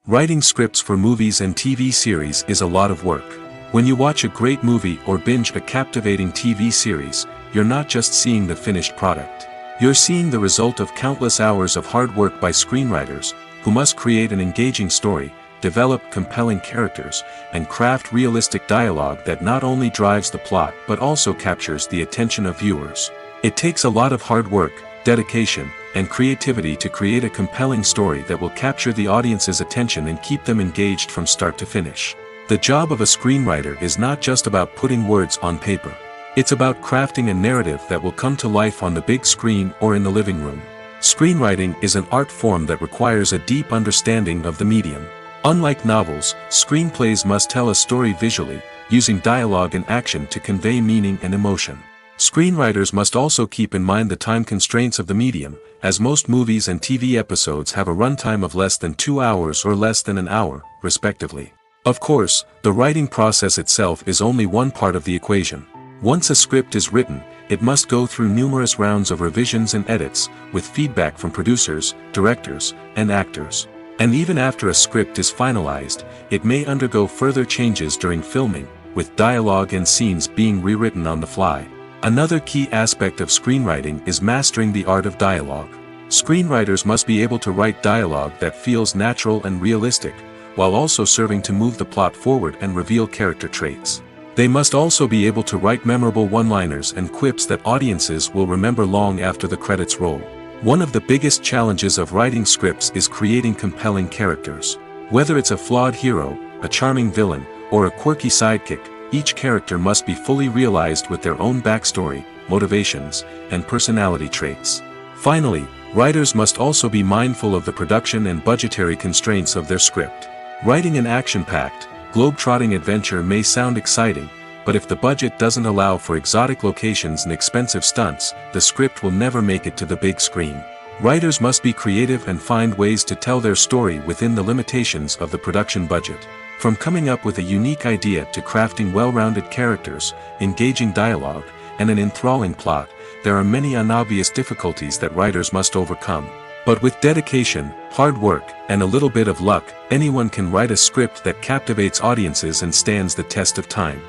Writing scripts for movies and TV series is a lot of work. When you watch a great movie or binge a captivating TV series, you're not just seeing the finished product. You're seeing the result of countless hours of hard work by screenwriters, who must create an engaging story, develop compelling characters, and craft realistic dialogue that not only drives the plot but also captures the attention of viewers. It takes a lot of hard work, dedication, and creativity to create a compelling story that will capture the audience's attention and keep them engaged from start to finish. The job of a screenwriter is not just about putting words on paper. It's about crafting a narrative that will come to life on the big screen or in the living room. Screenwriting is an art form that requires a deep understanding of the medium. Unlike novels, screenplays must tell a story visually, using dialogue and action to convey meaning and emotion. Screenwriters must also keep in mind the time constraints of the medium, as most movies and TV episodes have a runtime of less than 2 hours or less than an hour, respectively. Of course, the writing process itself is only one part of the equation. Once a script is written, it must go through numerous rounds of revisions and edits, with feedback from producers, directors, and actors. And even after a script is finalized, it may undergo further changes during filming, with dialogue and scenes being rewritten on the fly. Another key aspect of screenwriting is mastering the art of dialogue. Screenwriters must be able to write dialogue that feels natural and realistic, while also serving to move the plot forward and reveal character traits. They must also be able to write memorable one-liners and quips that audiences will remember long after the credits roll. One of the biggest challenges of writing scripts is creating compelling characters. Whether it's a flawed hero, a charming villain, or a quirky sidekick, each character must be fully realized with their own backstory, motivations, and personality traits. Finally, writers must also be mindful of the production and budgetary constraints of their script. Writing an action-packed, globe-trotting adventure may sound exciting, but if the budget doesn't allow for exotic locations and expensive stunts, the script will never make it to the big screen. Writers must be creative and find ways to tell their story within the limitations of the production budget. From coming up with a unique idea to crafting well-rounded characters, engaging dialogue, and an enthralling plot, there are many unobvious difficulties that writers must overcome. But with dedication, hard work, and a little bit of luck, anyone can write a script that captivates audiences and stands the test of time.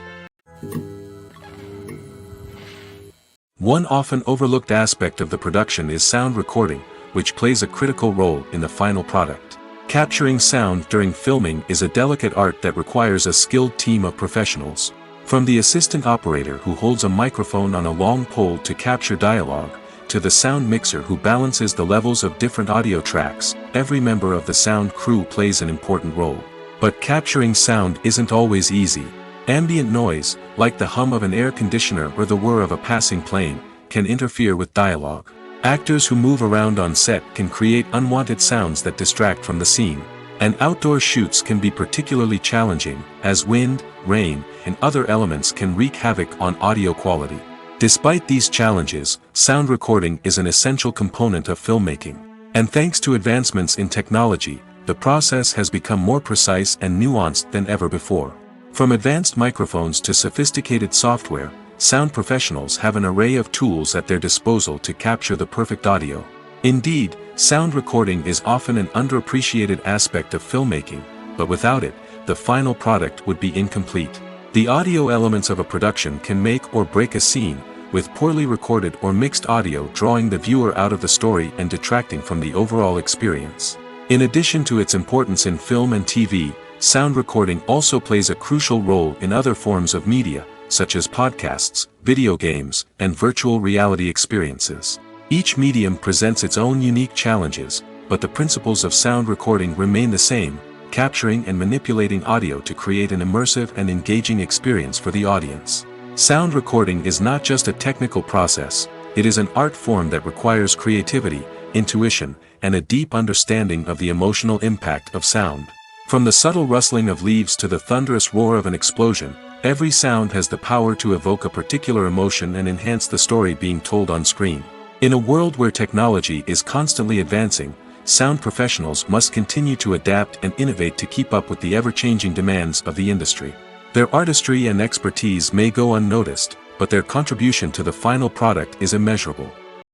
One often overlooked aspect of the production is sound recording, which plays a critical role in the final product. Capturing sound during filming is a delicate art that requires a skilled team of professionals. From the assistant operator who holds a microphone on a long pole to capture dialogue, to the sound mixer who balances the levels of different audio tracks, every member of the sound crew plays an important role. But capturing sound isn't always easy. Ambient noise, like the hum of an air conditioner or the whir of a passing plane, can interfere with dialogue. Actors who move around on set can create unwanted sounds that distract from the scene. And outdoor shoots can be particularly challenging, as wind, rain, and other elements can wreak havoc on audio quality. Despite these challenges, sound recording is an essential component of filmmaking. And thanks to advancements in technology, the process has become more precise and nuanced than ever before. From advanced microphones to sophisticated software, sound professionals have an array of tools at their disposal to capture the perfect audio. Indeed, sound recording is often an underappreciated aspect of filmmaking, but without it, the final product would be incomplete. The audio elements of a production can make or break a scene, with poorly recorded or mixed audio drawing the viewer out of the story and detracting from the overall experience. In addition to its importance in film and TV, sound recording also plays a crucial role in other forms of media, such as podcasts, video games, and virtual reality experiences. Each medium presents its own unique challenges, but the principles of sound recording remain the same, capturing and manipulating audio to create an immersive and engaging experience for the audience. Sound recording is not just a technical process, it is an art form that requires creativity, intuition, and a deep understanding of the emotional impact of sound. From the subtle rustling of leaves to the thunderous roar of an explosion, every sound has the power to evoke a particular emotion and enhance the story being told on screen. In a world where technology is constantly advancing, sound professionals must continue to adapt and innovate to keep up with the ever-changing demands of the industry. Their artistry and expertise may go unnoticed, but their contribution to the final product is immeasurable.